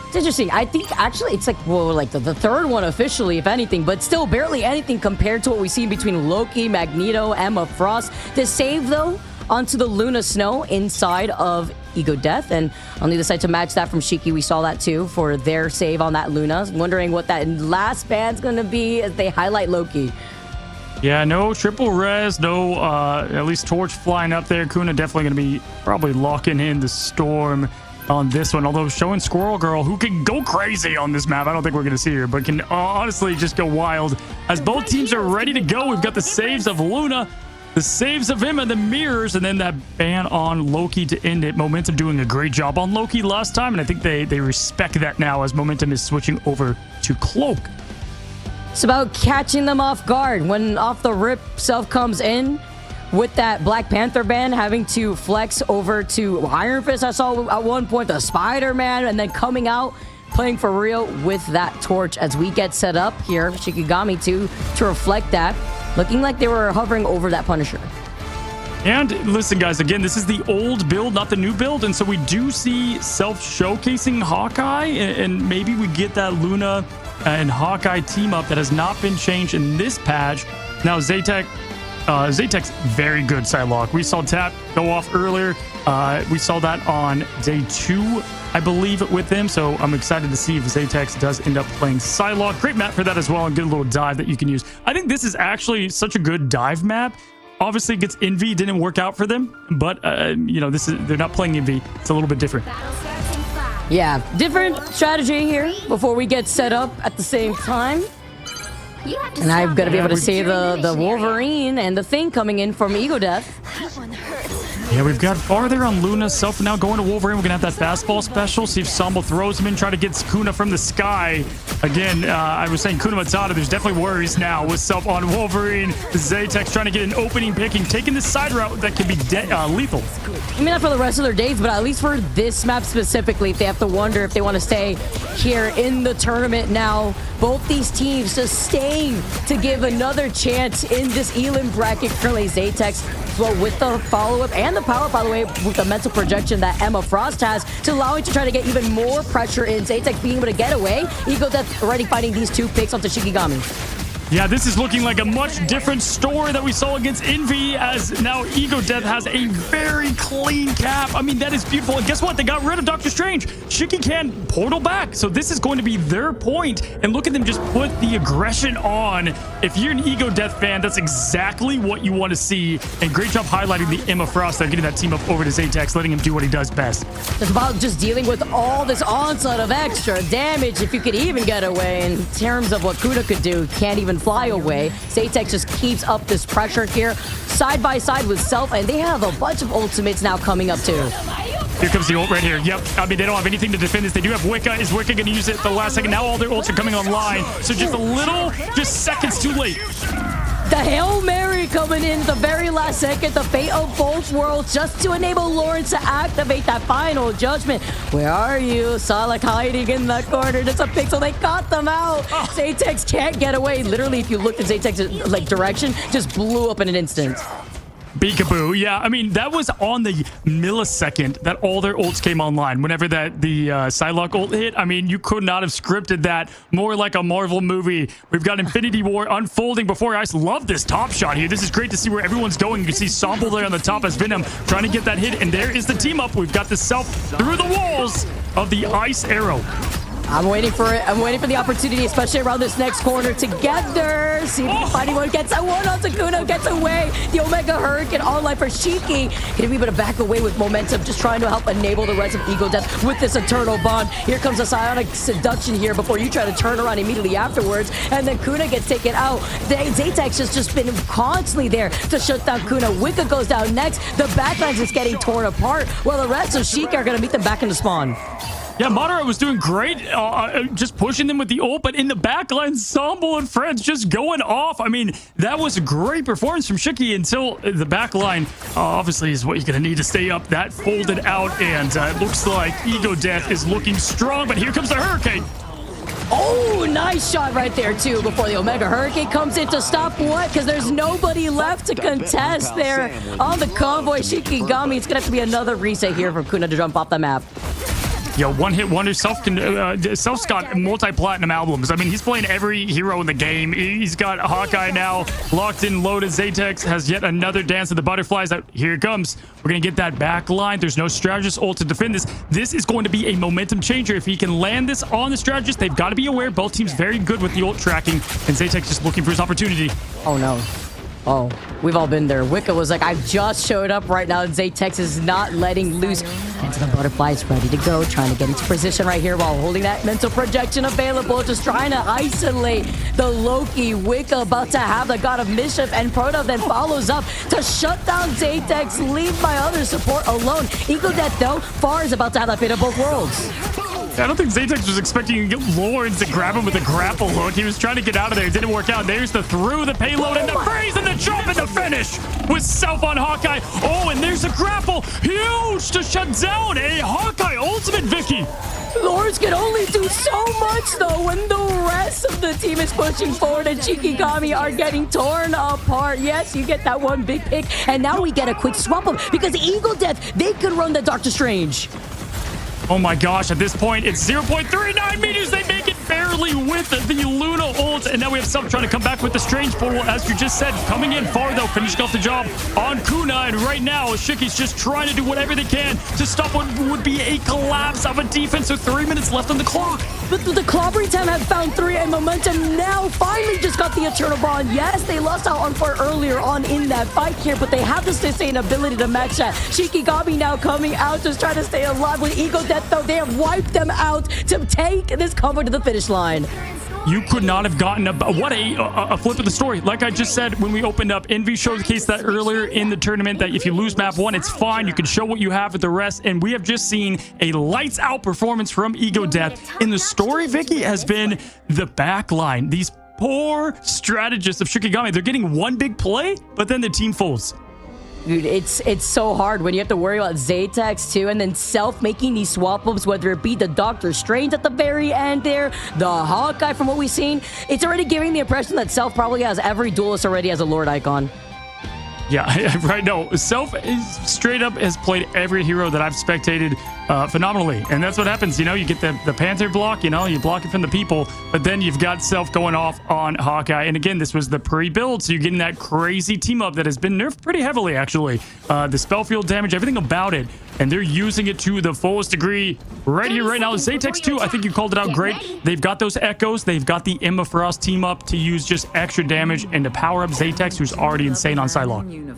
It's interesting. I think actually it's like, well, like the third one officially, if anything, but still barely anything compared to what we see between Loki, Magneto, Emma Frost. The save, though, onto the Luna Snow inside of Ego Death, and on the other side to match that from Shiki, we saw that too for their save on that Luna. Wondering what that last ban's gonna be as they highlight Loki. Yeah, no triple res, no at least Torch flying up there. Kuna definitely gonna be probably locking in the Storm on this one. Although showing Squirrel Girl, who can go crazy on this map. I don't think we're going to see her, but can honestly just go wild. As both teams are ready to go, we've got the saves of Luna, the saves of him, and the mirrors, and then that ban on Loki to end it. Momentum doing a great job on Loki last time, and I think they respect that now as Momentum is switching over to Cloak. It's about catching them off guard. When off the rip, Self comes in with that Black Panther band, having to flex over to Iron Fist. I saw at one point the Spider-Man, and then coming out, playing for real with that torch as we get set up here. Shikigami too, to reflect that. Looking like they were hovering over that Punisher. And listen, guys, again, this is the old build, not the new build. And so we do see Self showcasing Hawkeye, and maybe we get that Luna and Hawkeye team up that has not been changed in this patch. Now, Zaytek's very good side lock. We saw Tap go off earlier. We saw that on day 2, I believe, with him. So I'm excited to see if Zaytek does end up playing side lock. Great map for that as well, and good little dive that you can use. I think this is actually such a good dive map. Obviously, against Envy, didn't work out for them, but you know, they're not playing Envy. It's a little bit different. Yeah, different strategy here before we get set up at the same time. And I'm going to be able to see the Wolverine and the Thing coming in from Ego Death. Yeah, we've got farther on Luna. Self now going to Wolverine. We're going to have that fastball special. See if Sambo throws him in. Try to get Kuna from the sky. Again, I was saying Kuna Matata. There's definitely worries now with Self on Wolverine. Zaytek's trying to get an opening pick and taking this side route that could be lethal. I mean, not for the rest of their days, but at least for this map specifically, if they have to wonder if they want to stay here in the tournament now. Both these teams just staying to give another chance in this Elam bracket. Currently, Zaytek's with the follow-up and the power, by the way, with the mental projection that Emma Frost has, to allow it to try to get even more pressure in. Zaytek being able to get away. Ego Death already fighting these 2 picks onto Shikigami. Yeah, this is looking like a much different story that we saw against Envy, as now Ego Death has a very clean cap. I mean, that is beautiful. And guess what? They got rid of Doctor Strange. Shiki can portal back. So this is going to be their point. And look at them just put the aggression on. If you're an Ego Death fan, that's exactly what you want to see. And great job highlighting the Emma Frost there, getting that team up over to Zaytek, letting him do what he does best. It's about just dealing with all this onslaught of extra damage. If you could even get away in terms of what Kuda could do, can't even fly away. Zaytek just keeps up this pressure here, side by side with Self, and they have a bunch of ultimates now coming up too. Here comes the ult right here. Yep. I mean, they don't have anything to defend this. They do have Wicca. Is Wicca going to use it at the last second? Now all their ults are coming online. So just seconds too late. The Hail Mary coming in the very last second. The fate of both worlds just to enable Lawrence to activate that final judgment. Where are you? Salak hiding in the corner. Just a pixel. They caught them out. Oh. Zaytek can't get away. Literally, if you looked at Zaytek's direction, just blew up in an instant. Peekaboo. Yeah, I mean, that was on the millisecond that all their ults came online. Whenever the Psylocke ult hit, I mean, you could not have scripted that more like a Marvel movie. We've got Infinity War unfolding before us. Love this top shot here. This is great to see where everyone's going. You can see Sample there on the top as Venom trying to get that hit, and there is the team up. We've got the Self through the walls of the Ice Arrow. I'm waiting for it. I'm waiting for the opportunity, especially around this next corner together. See if anyone gets a one on Takuna, gets away. The Omega Hurricane online for Shiki. Can be able to back away with momentum, just trying to help enable the rest of Ego Death with this Eternal Bond. Here comes a Psionic Seduction here before you try to turn around immediately afterwards. And then Kuna gets taken out. Zaytek's just been constantly there to shut down Kuna. Wicca goes down next. The backlines is getting torn apart, while the rest of Shiki are going to meet them back in the spawn. Yeah, Madara was doing great, just pushing them with the ult, but in the backline, Sambo and friends just going off. I mean, that was a great performance from Shiki until the backline, obviously, is what you're going to need to stay up. That folded out, and it looks like Ego Death is looking strong, but here comes the Hurricane. Oh, nice shot right there, too, before the Omega Hurricane comes in to stop what? Because there's nobody left to contest there on the convoy. Shikigami, it's going to have to be another reset here for Kuna to jump off the map. Yo, one-hit wonder. Self's got multi-platinum albums. I mean, he's playing every hero in the game. He's got Hawkeye now locked in, loaded. Zaytek has yet another Dance of the Butterflies. Here it comes. We're going to get that back line. There's no strategist ult to defend this. This is going to be a momentum changer. If he can land this on the strategist, they've got to be aware. Both teams very good with the ult tracking, and Zaytek's just looking for his opportunity. Oh, no. Oh, we've all been there. Wicca was like, I've just showed up right now, and Zatex is not letting loose. And the butterfly's ready to go, trying to get into position right here while holding that mental projection available, just trying to isolate the Loki. Wicca about to have the God of Mischief, and Proto then follows up to shut down Zatex, leave my other support alone. Ego Death, though, Far is about to have that fate of both worlds. I don't think Zatex was expecting Lawrence to grab him with a grapple hook. He was trying to get out of there. It didn't work out. There's the through the payload and the freeze and the jump and the finish with Self on Hawkeye. Oh, and there's a grapple. Huge to shut down a Hawkeye ultimate, Vicky. Lawrence can only do so much, though, when the rest of the team is pushing forward and Shikigami are getting torn apart. Yes, you get that one big pick, and now we get a quick swap up because Eagle Death, they could run the Doctor Strange. Oh my gosh, at this point, it's 0.39 meters. They make it barely with the Luna ult. And now we have Self trying to come back with the Strange portal. As you just said, coming in far, though, finishing off the job on Kuna. And right now, Shiki's just trying to do whatever they can to stop what would be a collapse of a defense. So 3 minutes left on the clock. But the clobbering time have found 3, and Momentum now finally just got the Eternal Bond. Yes, they lost out on Far earlier on in that fight here, but they have the sustainability to match that. Shikigami now coming out, just trying to stay alive with Ego Death, though. They have wiped them out to take this cover to the finish line. You could not have gotten what a flip of the story. Like I just said when we opened up, Envy showcased that earlier in the tournament that if you lose map 1, it's fine. You can show what you have with the rest. And we have just seen a lights out performance from Ego Death. In the story, Vicky, has been the backline. These poor strategists of Shikigami, they're getting one big play, but then the team folds. Dude, it's so hard when you have to worry about Zatex too, and then Self making these swap-ups, whether it be the Doctor Strange at the very end there, the Hawkeye from what we've seen. It's already giving the impression that Self probably has every duelist already as a Lord icon. Yeah, right. No, Self is straight up has played every hero that I've spectated phenomenally. And that's what happens. You know, you get the Panther block, you know, you block it from the people, but then you've got Self going off on Hawkeye. And again, this was the pre-build, so you're getting that crazy team up that has been nerfed pretty heavily, actually. The spell field damage, everything about it. And they're using it to the fullest degree right here, right now. Zatex 2, I think you called it out great. They've got those echoes. They've got the Emma Frost team up to use just extra damage and to power up Zatex, who's already insane on Psylocke.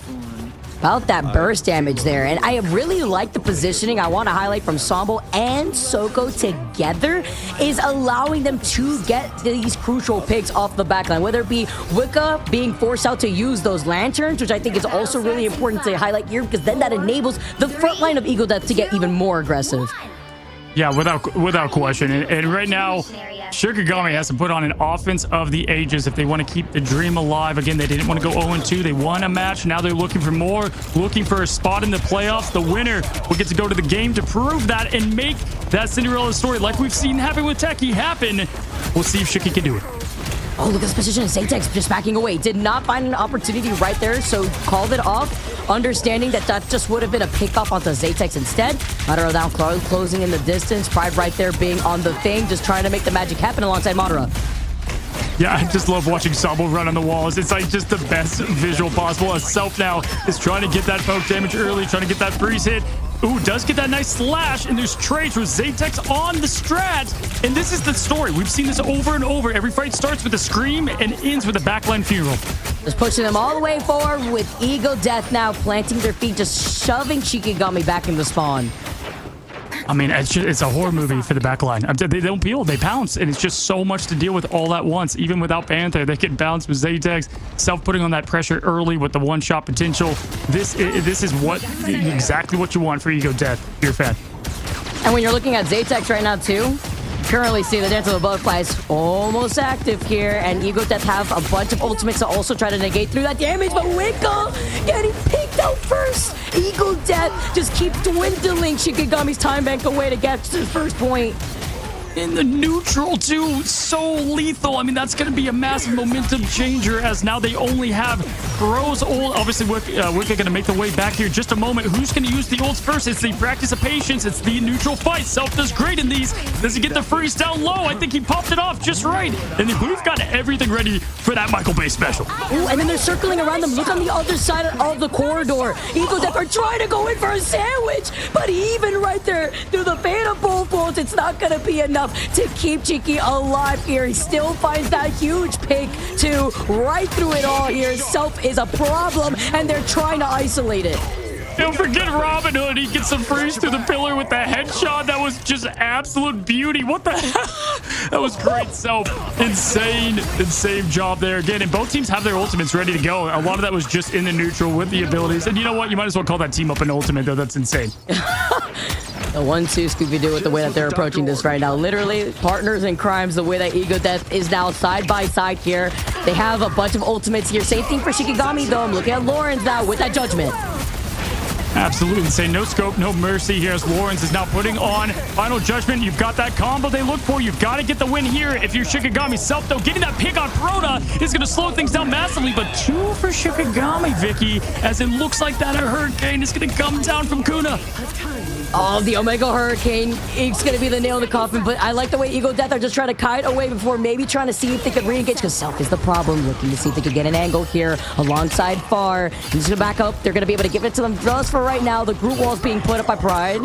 About that burst damage there, and I really like the positioning. I want to highlight from Sambo and Soko together is allowing them to get these crucial picks off the backline, whether it be Wicca being forced out to use those lanterns, which I think is also really important to highlight here, because then that enables the front line of Ego Death to get even more aggressive. Yeah, without question. And right now, Shikigami has to put on an offense of the ages if they want to keep the dream alive. Again, they didn't want to go 0-2. They won a match. Now they're looking for more, looking for a spot in the playoffs. The winner will get to go to the game to prove that and make that Cinderella story like we've seen happen with Techie happen. We'll see if Shiki can do it. Oh, look at this position. Zatex just backing away. Did not find an opportunity right there, so called it off, understanding that that just would have been a pickoff onto Zatex instead. Madara down closing in the distance. Pride right there being on the thing, just trying to make the magic happen alongside Madara. Yeah, I just love watching Sabo run on the walls. It's like just the best visual possible. As Self now is trying to get that poke damage early, trying to get that freeze hit. Ooh, does get that nice slash, and there's trades with Zatex on the strat. And this is the story. We've seen this over and over. Every fight starts with a scream and ends with a backline funeral. Just pushing them all the way forward with Ego Death now planting their feet, just shoving Shikigami back in the spawn. I mean, it's a horror movie for the backline. They don't peel, they pounce, and it's just so much to deal with all at once. Even without Panther, they can bounce with Zatex. Self putting on that pressure early with the one-shot potential. This is exactly what you want for Ego Death. You're a fan. And when you're looking at Zatex right now, too, currently see the Dance of the Butterflies almost active here, and Ego Death have a bunch of ultimates to also try to negate through that damage, but Wicca getting picked out first. Ego Death just keep dwindling Shikigami's time bank away to get to his first point. In the neutral, too, so lethal. I mean, that's going to be a massive momentum changer as now they only have Crow's ult. Obviously, Wicca going to make the way back here in just a moment. Who's going to use the ults first? It's the practice of patience. It's the neutral fight. Self does great in these. Does he get the freeze down low? I think he popped it off just right. And we've got everything ready for that Michael Bay special. Ooh, and then they're circling around them. Look on the other side of the corridor. Ego Death are trying to go in for a sandwich, but even right there through the fate of both worlds, it's not going to be enough. enough to keep Chiki alive here. He still finds that huge pick too, right through it all here. Self is a problem, and they're trying to isolate it. Don't forget Robin Hood. He gets some freeze through the pillar with the headshot. That was just absolute beauty. What the hell? That was great. So insane job there. Again, and both teams have their ultimates ready to go. A lot of that was just in the neutral with the abilities. And you know what? You might as well call that team up an ultimate, though. That's insane. The 1-2 Scooby-Doo with the way that they're approaching this right now. Literally, partners in crimes, the way that Ego Death is now side by side here. They have a bunch of ultimates here. Same thing for Shikigami, though. I'm looking at Lawrence now with that judgment. Absolutely insane. No scope, no mercy here as Lawrence is now putting on Final Judgment. You've got that combo they look for. You've got to get the win here. If you're Shikigami Self, though, getting that pick on Prota is going to slow things down massively. But 2 for Shikigami, Vicky, as it looks like that Hurricane is going to come down from Kuna. Oh, the Omega Hurricane. It's going to be the nail in the coffin, but I like the way Ego Death are just trying to kite away before maybe trying to see if they could re-engage, because Self is the problem. Looking to see if they could get an angle here alongside Far. He's going to back up. They're going to be able to give it to them just for right now. The group wall is being put up by Pride.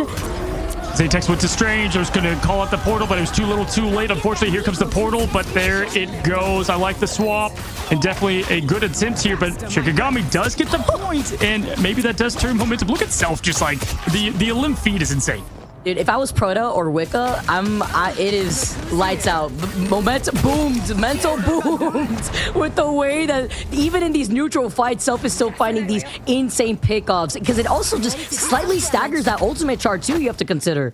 Zatex went to Strange. I was going to call out the portal, but it was too little too late. Unfortunately, here comes the portal, but there it goes. I like the swap, and definitely a good attempt here, but Shikigami does get the point, and maybe that does turn momentum. Look at Self, just like the Elim feed is insane. Dude, if I was Proto or Wicca, it is lights out. Momentum boomed, mental boomed with the way that even in these neutral fights, Self is still finding these insane pickoffs, because it also just slightly staggers that ultimate chart too. You have to consider.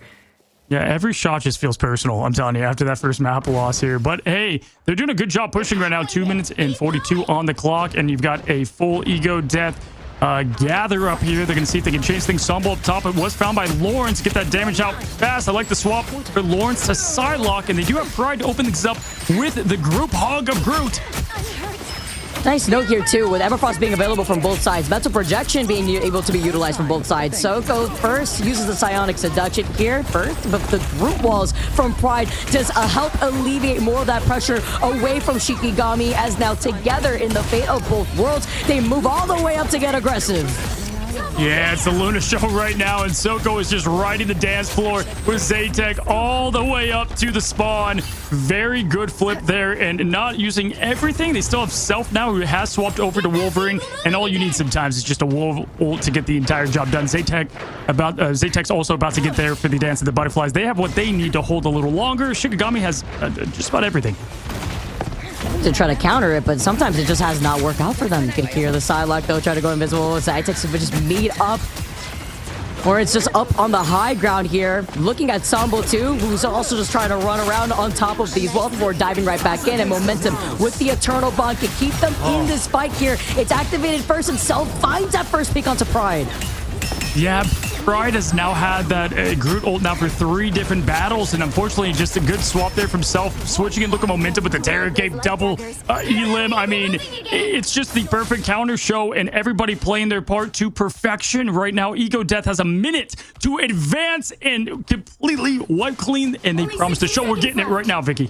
Yeah, every shot just feels personal, I'm telling you, after that first map loss here. But hey, they're doing a good job pushing right now. 2 minutes and 42 on the clock, and you've got a full Ego Death gather up here. They're going to see if they can change things. Stumble up top. It was found by Lawrence. Get that damage out fast. I like the swap for Lawrence to sidelock, and they do have Pride to open things up with the group hug of Groot. Nice note here, too, with Everfrost being available from both sides. Mental projection being able to be utilized from both sides. Soko first uses the Psionic Seduction here first, but the group walls from Pride does help alleviate more of that pressure away from Shikigami, as now together in the fate of both worlds, they move all the way up to get aggressive. Yeah, it's the Luna show right now, and Soko is just riding the dance floor with Zatek all the way up to the spawn. Very good flip there, and not using everything. They still have Self now, who has swapped over to Wolverine, and all you need sometimes is just a Wolf ult to get the entire job done. Zatek's also about to get there for the Dance of the Butterflies. They have what they need to hold a little longer. Shikigami has just about everything to try to counter it, but sometimes it just has not worked out for them. You can hear the Psylocke, though, try to go invisible. Zatex would just meet up, or it's just up on the high ground here. Looking at Sambo, too, who's also just trying to run around on top of these walls before diving right back in, and momentum with the Eternal Bond can keep them in this fight here. It's activated first, and Self finds that first pick onto Pride. Yeah, Pride has now had that Groot ult now for 3 different battles, and unfortunately just a good swap there from Self, switching and look at momentum with the Terror Cape double Elim. I mean, it's just the perfect counter show, and everybody playing their part to perfection right now. Ego Death has a minute to advance and completely wipe clean, and they promise to show we're getting it right now, Vicky.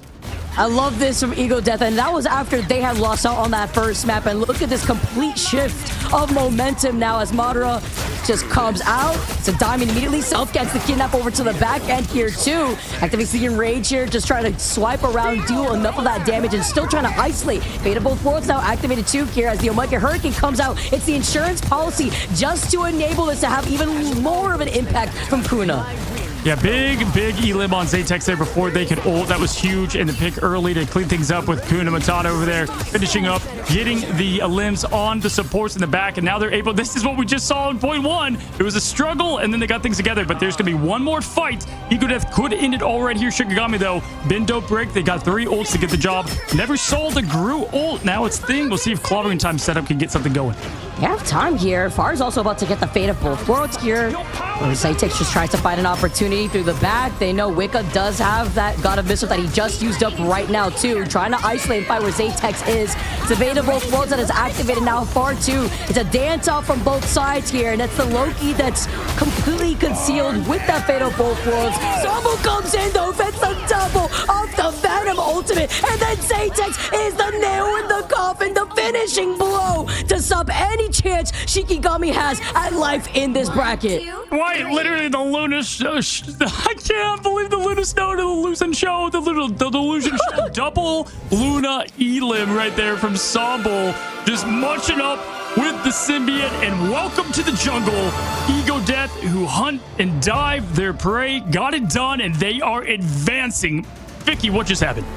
I love this from Ego Death, and that was after they had lost out on that first map. And look at this complete shift of momentum now as Madara just comes out. It's a diamond immediately. Self gets the kidnap over to the back end here too. Activates the Enrage here, just trying to swipe around, deal enough of that damage, and still trying to isolate. Fate of both worlds now activated too here as the Omega Hurricane comes out. It's the insurance policy just to enable this to have even more of an impact from Kuna. Yeah, big Elim on Zatex there before they could ult. That was huge, and the pick early to clean things up with Kuna Matata over there, finishing up, getting the limbs on the supports in the back, and now they're able. This is what we just saw in point 1. It was a struggle, and then they got things together, but there's going to be one more fight. Ego Death could end it all right here. Shikigami, though, been dope break. They got 3 ults to get the job. Never sold the Gru ult. Now it's Thing. We'll see if Clobbering Time setup can get something going. You have time here. Far's also about to get the fate of both worlds here. Zatex just tries to find an opportunity through the back. They know Wicca does have that God of Missile that he just used up right now, too. Trying to isolate and find where Zatex is. It's a fate of both worlds that is activated now. Far, too. It's a dance-off from both sides here, and that's the Loki that's completely concealed with that fate of both worlds. Sambo comes in, though, gets the double of the Venom ultimate, and then Zatex is the nail in the coffin. The finishing blow to sub any chance Shikigami has at life in this bracket. Why, literally the Luna I can't believe the Luna Snow to the Lucent Show, the Delusion Show, double Luna Elim right there from Somble, just munching up with the symbiote. And welcome to the jungle, Ego Death, who hunt and dive their prey, got it done, and they are advancing. Vicky, what just happened?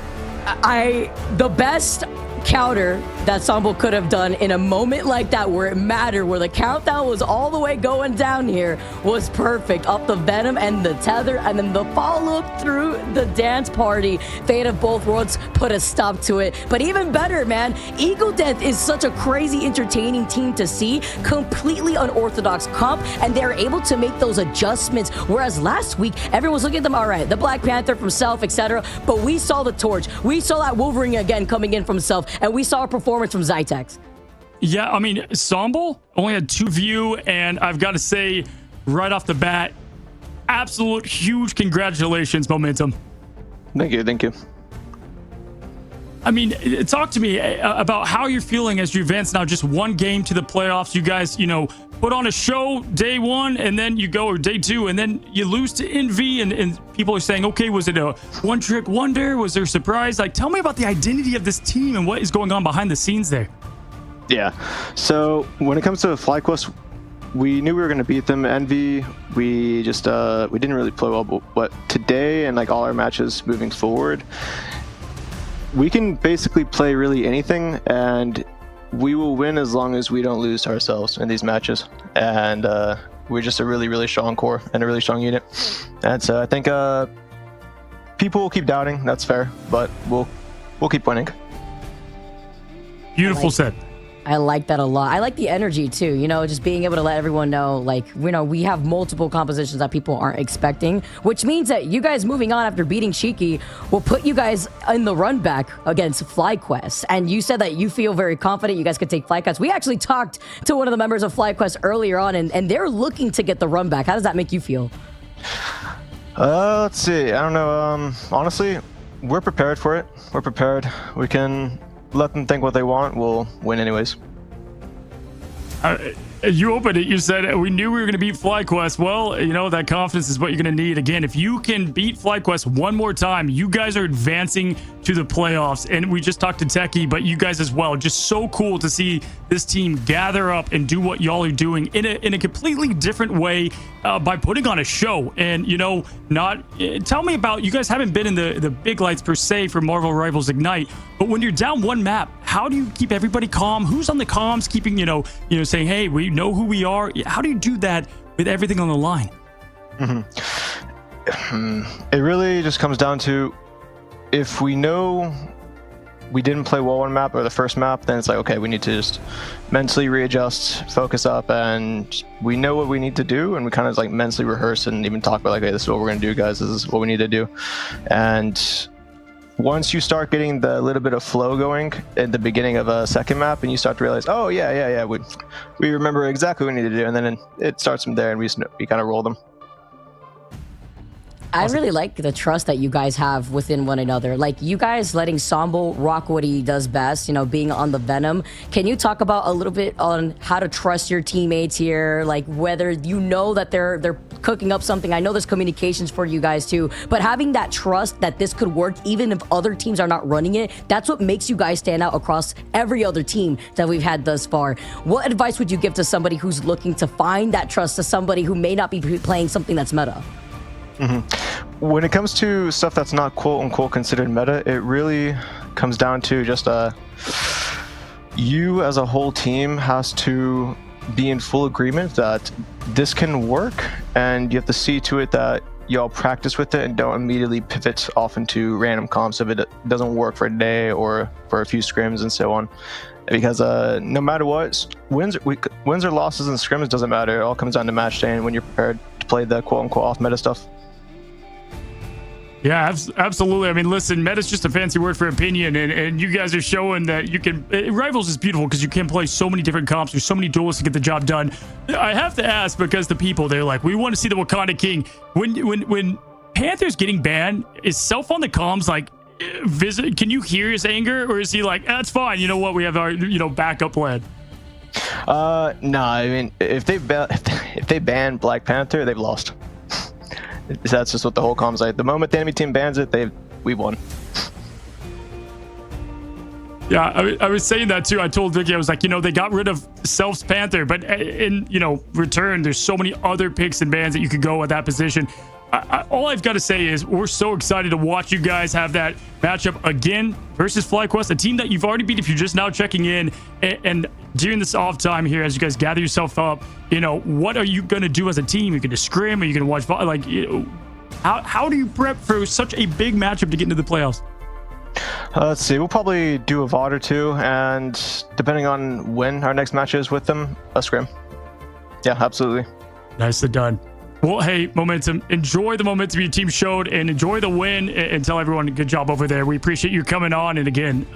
The best counter that Somble could have done in a moment like that where it mattered, where the countdown was all the way going down here, was perfect. Up the Venom and the Tether, and then the follow-up through the dance party. Fate of Both Worlds put a stop to it. But even better, man, Ego Death is such a crazy, entertaining team to see. Completely unorthodox comp, and they're able to make those adjustments. Whereas last week, everyone was looking at them, all right, the Black Panther from Self, etc. But we saw the Torch. We saw that Wolverine again coming in from Self. And we saw a performance from Zytex. Yeah, I mean, Somble only had 2 view, and I've got to say, right off the bat, absolute huge congratulations, Momentum. Thank you. I mean, talk to me about how you're feeling as you advance now just one game to the playoffs. You guys, put on a show day 1, and then you go, or day 2, and then you lose to Envy, and people are saying, okay, was it a one-trick wonder? Was there a surprise? Like, tell me about the identity of this team and what is going on behind the scenes there. Yeah, so when it comes to FlyQuest, we knew we were going to beat them. Envy, we just we didn't really play well, but today and like all our matches moving forward, we can basically play really anything, and we will win as long as we don't lose to ourselves in these matches. And we're just a really, really strong core and a really strong unit. And so I think people will keep doubting. That's fair, but we'll keep winning. Beautiful set. I like that a lot. I like the energy too, just being able to let everyone know, like, we have multiple compositions that people aren't expecting, which means that you guys moving on after beating Shiki will put you guys in the run back against FlyQuest. And you said that you feel very confident you guys could take FlyQuest. We actually talked to one of the members of FlyQuest earlier on, and they're looking to get the run back. How does that make you feel? Let's see. I don't know. Honestly, we're prepared for it. We're prepared. We can let them think what they want. We'll win anyways. You opened it. You said we knew we were going to beat FlyQuest. Well, that confidence is what you're going to need. Again, if you can beat FlyQuest one more time, you guys are advancing to the playoffs. And we just talked to Techie, but you guys as well. Just so cool to see this team gather up and do what y'all are doing in a completely different way by putting on a show. And, tell me about, you guys haven't been in the big lights per se for Marvel Rivals Ignite, but when you're down one map, how do you keep everybody calm? Who's on the comms keeping, saying, hey, we know who we are? How do you do that with everything on the line? It really just comes down to, if we know we didn't play well one map or the first map, then it's like, okay, we need to just mentally readjust, focus up, and we know what we need to do, and we kind of like mentally rehearse and even talk about like, hey, this is what we're going to do, guys. This is what we need to do. And once you start getting the little bit of flow going at the beginning of a second map, and you start to realize, oh yeah, we remember exactly what we need to do, and then it starts from there, and we kind of roll them. I really like the trust that you guys have within one another. Like, you guys letting Somble rock what he does best, being on the Venom. Can you talk about a little bit on how to trust your teammates here? Like, whether that they're cooking up something. I know there's communications for you guys too, but having that trust that this could work even if other teams are not running it, that's what makes you guys stand out across every other team that we've had thus far. What advice would you give to somebody who's looking to find that trust, to somebody who may not be playing something that's meta? When it comes to stuff that's not quote-unquote considered meta, it really comes down to just you as a whole team has to be in full agreement that this can work, and you have to see to it that y'all practice with it and don't immediately pivot off into random comps if it doesn't work for a day or for a few scrims and so on. Because no matter what, wins or losses in scrims doesn't matter. It all comes down to match day and when you're prepared to play the quote-unquote off-meta stuff. Yeah, absolutely. I mean, listen, meta's just a fancy word for opinion, and you guys are showing that you can. Rivals is beautiful because you can play so many different comps. There's so many duels to get the job done. I have to ask, because the people, they're like, we want to see the Wakanda King. When Panther's getting banned, is Self on the comms like, can you hear his anger, or is he like, that's fine, you know what, we have our backup plan? No, I mean, if they ban Black Panther, they've lost. That's just what the whole com's like. The moment the enemy team bans it, we won. Yeah, I was saying that too. I told Vicky, I was like, they got rid of Self's Panther, but in return, there's so many other picks and bans that you could go at that position. All I've got to say is we're so excited to watch you guys have that matchup again versus FlyQuest, a team that you've already beat if you're just now checking in. And during this off time here, as you guys gather yourself up, what are you going to do as a team? You're going to scrim? Are you going to watch? Like, how do you prep for such a big matchup to get into the playoffs? Let's see. We'll probably do a VOD or two, and depending on when our next match is with them, a scrim. Yeah, absolutely. Nicely done. Well, hey, Momentum, enjoy the momentum your team showed and enjoy the win, and tell everyone good job over there. We appreciate you coming on. And again,